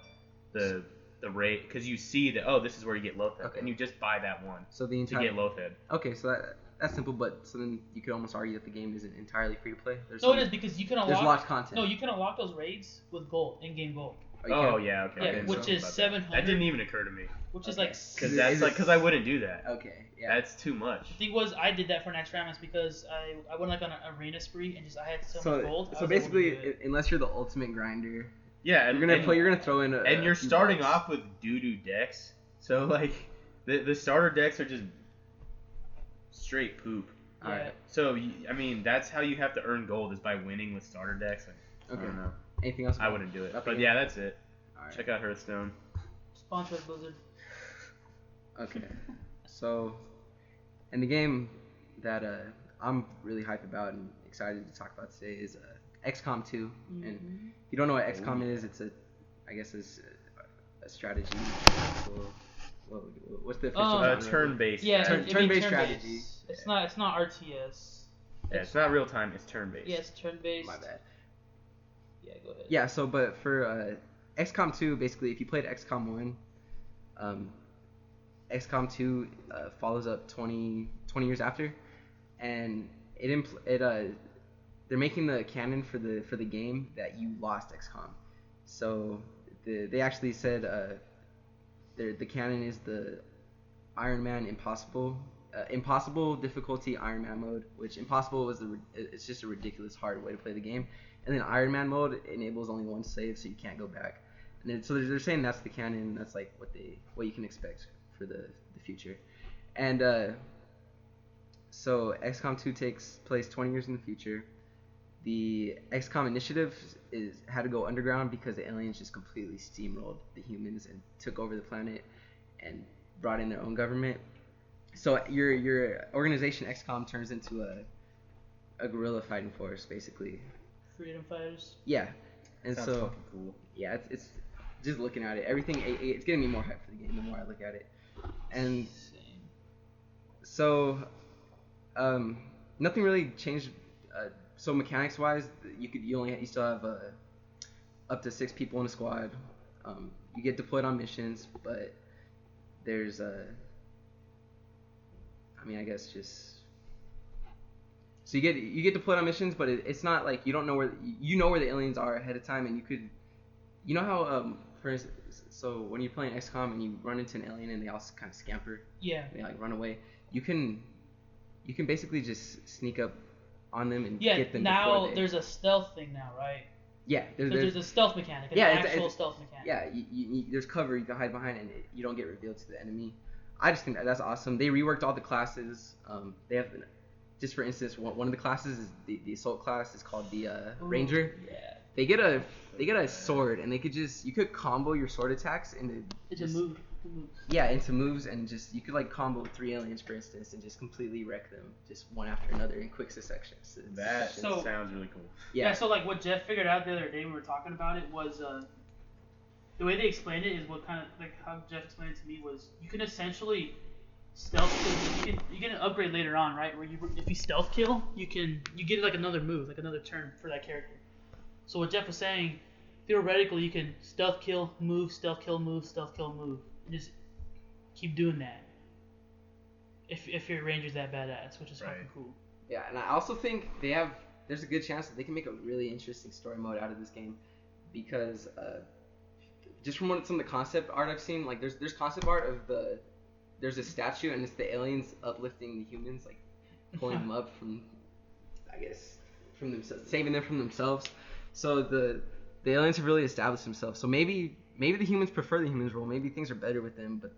The rate, because you see that, oh, this is where you get Lotheb, Okay. and you just buy that one So the to entire get Lotheb. Okay, so that's simple, but so then you could almost argue that the game isn't entirely free to play. There's No, some- it is because you can There's unlock. locked content. No, you can unlock those raids with gold, in-game gold, you Oh can- yeah, okay. I Yeah, didn't which know is about that. 700. That didn't even occur to me. which is Okay. like. Because Is it- that's is like, it- because I wouldn't do that. Okay, yeah. That's too much. The thing was, I did that for Naxxramas because I went like on an arena spree and just I had so much So, gold. I so was able to basically, do it. unless you're the ultimate grinder, Yeah, and you're gonna throw in a. and you're few starting bucks. off with doo-doo decks. So like, the starter decks are just straight poop. Yeah. Alright. So I mean, that's how you have to earn gold is by winning with starter decks. Like, I Okay. don't know. Anything else? I wouldn't do it. About But the game? yeah, that's it. Alright. Check out Hearthstone. Sponsored Blizzard. Okay. So, and the game that I'm really hyped about and excited to talk about today is XCOM 2. And if you don't know what XCOM is, it's it's a strategy. What's the official Oh. genre? Turn-based. Yeah, strategy. Turn-based strategy. It's not RTS. Yeah, it's not real time. It's turn-based. Yeah, it's turn-based. My bad. Yeah, go ahead. Yeah. So, but for XCOM 2, basically, if you played XCOM 1, XCOM 2 follows up 20 years after, and they're making the canon for the game that you lost XCOM. So they actually said the canon is the Iron Man impossible difficulty Iron Man mode, which impossible it's just a ridiculous hard way to play the game, and then Iron Man mode enables only one save, so you can't go back. And then, so they're saying that's the canon. That's like what you can expect for the future, and so XCOM 2 takes place 20 years in the future. The XCOM initiative had to go underground because the aliens just completely steamrolled the humans and took over the planet and brought in their own government. So your organization XCOM turns into a guerrilla fighting force, basically. Freedom Fighters. Yeah, and Sounds so fucking cool. yeah, it's just looking at it, everything it's getting me more hyped for the game the more I look at it. And so nothing really changed. So mechanics wise, you still have up to 6 people in a squad. You get deployed on missions, but there's I guess just so you get deployed on missions, but it's not like you don't know where where the aliens are ahead of time, and you know how for instance, so when you're playing XCOM and you run into an alien and they all kind of scamper, they like run away, you can basically just sneak up on them and get them. Now there's a stealth thing now, right? Yeah, there's a stealth mechanic, actual stealth mechanic. Yeah, there's cover you can hide behind, and you don't get revealed to the enemy. I just think that's awesome. They reworked all the classes. They have, just for instance, one of the classes is the assault class is called the Ranger. Yeah. They get a sword, and you could combo your sword attacks into moves. Yeah, into moves, and you could like combo 3 aliens, for instance, and just completely wreck them, just one after another in quick succession. That sounds really cool. Yeah. So like what Jeff figured out the other day when we were talking about it was the way they explained it is what kind of like how Jeff explained it to me was you can essentially stealth kill. You get an upgrade later on, right? Where if you stealth kill, you get like another move, like another turn for that character. So what Jeff was saying, theoretically, you can stealth kill, move, stealth kill, move, stealth kill, move, and just keep doing that. If your ranger's that badass, which is fucking cool. Yeah, and I also think there's a good chance that they can make a really interesting story mode out of this game, because just from some of the concept art I've seen, like there's concept art of there's a statue and it's the aliens uplifting the humans, like pulling them up from themselves, saving them from themselves. So the aliens have really established themselves. So maybe the humans prefer the humans role. Maybe things are better with them. But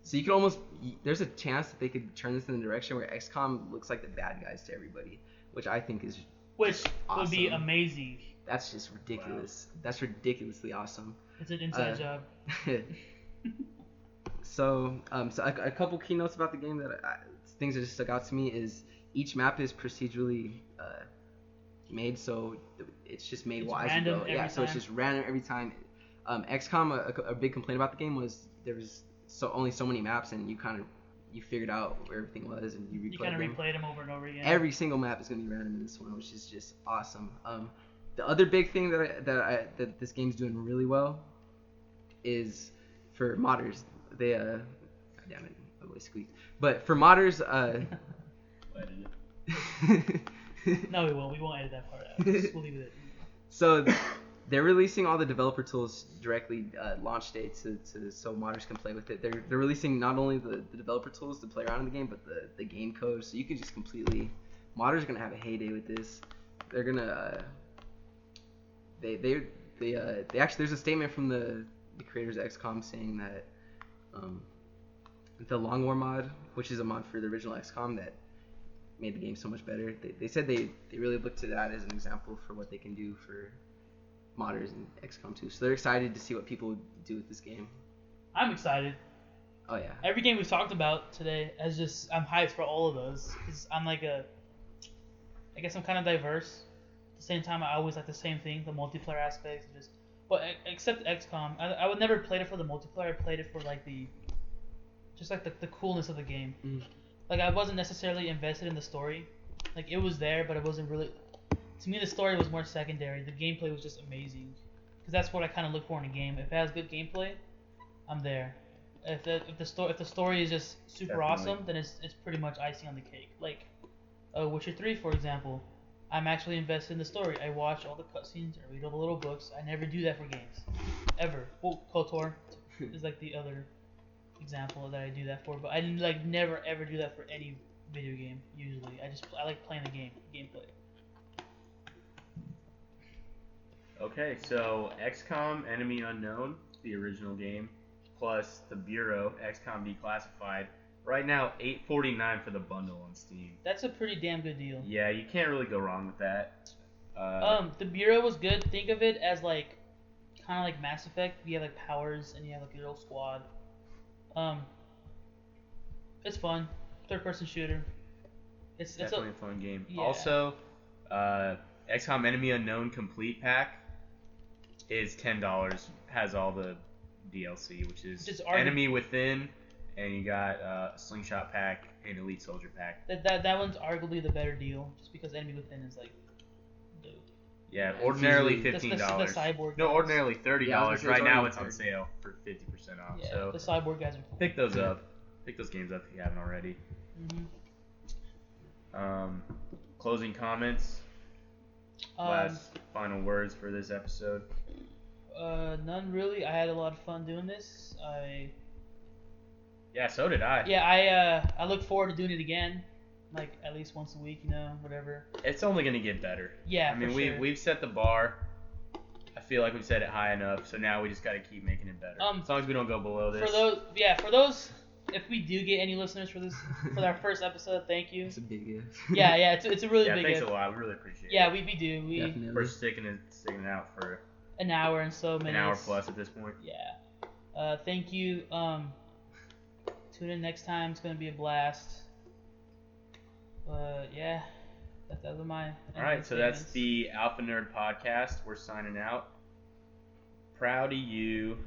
so you could there's a chance that they could turn this in the direction where XCOM looks like the bad guys to everybody, which I think is awesome. Would be amazing. That's just ridiculous. Wow. That's ridiculously awesome. It's an inside job. So a couple keynotes about the game things that just stuck out to me is each map is procedurally made, so it's just made wise as you go. Yeah, so it's just random every time. XCOM, a big complaint about the game was there was only so many maps, and you figured out where everything was, and you replayed them over and over again. Every single map is gonna be random in this one, which is just awesome. The other big thing that this game's doing really well is for modders. They damn it, my voice squeaked. But for modders, No, we won't. We won't edit that part out. We'll leave it. So they're releasing all the developer tools directly launch day so modders can play with it. They're releasing not only the developer tools to play around in the game, but the game code, so you can just modders are gonna have a heyday with this. They're gonna they actually, there's a statement from the creators of XCOM saying that the Long War mod, which is a mod for the original XCOM that made the game so much better, they said they really looked to that as an example for what they can do for modders in XCOM 2. So they're excited to see what people do with this game. I'm excited. Oh yeah. Every game we've talked about today, I'm hyped for all of those, because I'm I guess I'm kind of diverse. At the same time, I always like the same thing, the multiplayer aspects. But except XCOM, I would never played it for the multiplayer. I played it for the coolness of the game. Mm. Like, I wasn't necessarily invested in the story. Like, it was there, but it wasn't really. To me, the story was more secondary. The gameplay was just amazing, because that's what I kind of look for in a game. If it has good gameplay, I'm there. If the story is just super awesome, then it's pretty much icing on the cake. Like Witcher 3, for example. I'm actually invested in the story. I watch all the cutscenes, I read all the little books. I never do that for games, ever. Well, KOTOR is like the other example that I do that for, but I never ever do that for any video game. Usually, I like playing the gameplay. Okay, so XCOM Enemy Unknown, the original game, plus the Bureau XCOM Declassified. Right now, $8.49 for the bundle on Steam. That's a pretty damn good deal. Yeah, you can't really go wrong with that. The Bureau was good. Think of it as kind of like Mass Effect. You have powers and you have your little squad. It's fun. Third-person shooter. It's definitely a fun game. Yeah. Also, XCOM Enemy Unknown Complete Pack. is $10. Has all the DLC, which is Just Enemy Within, and you got Slingshot Pack and Elite Soldier Pack. That one's arguably the better deal, just because Enemy Within is like dope. Yeah, Yeah, ordinarily it's The $15. cyborg. No, guys. ordinarily $30. Yeah, I was gonna say Right it's now already it's on 30. sale for 50% off. Yeah, So the cyborg guys are cool. pick those up. Pick those games up if you haven't already. Closing comments. Last final words for this episode. None really. I had a lot of fun doing this. Yeah, so did I. I look forward to doing it again, like at least once a week, whatever. It's only gonna get better. Yeah, I mean, for sure. we've set the bar. I feel like we've set it high enough, so now we just gotta keep making it better. As long as we don't go below this. For those, if we do get any listeners for our first episode, thank you. It's a big gift. Yeah, it's a really yeah, big thanks gift. a lot. We really appreciate it. Yeah, we do. Definitely. We're sticking it out for An hour and so an minutes. hour plus at this point. Yeah. Thank you. Tune in next time. It's gonna be a blast. Yeah. Those are my. All right, so that's the Alpha Nerd Podcast. We're signing out. Proud of you.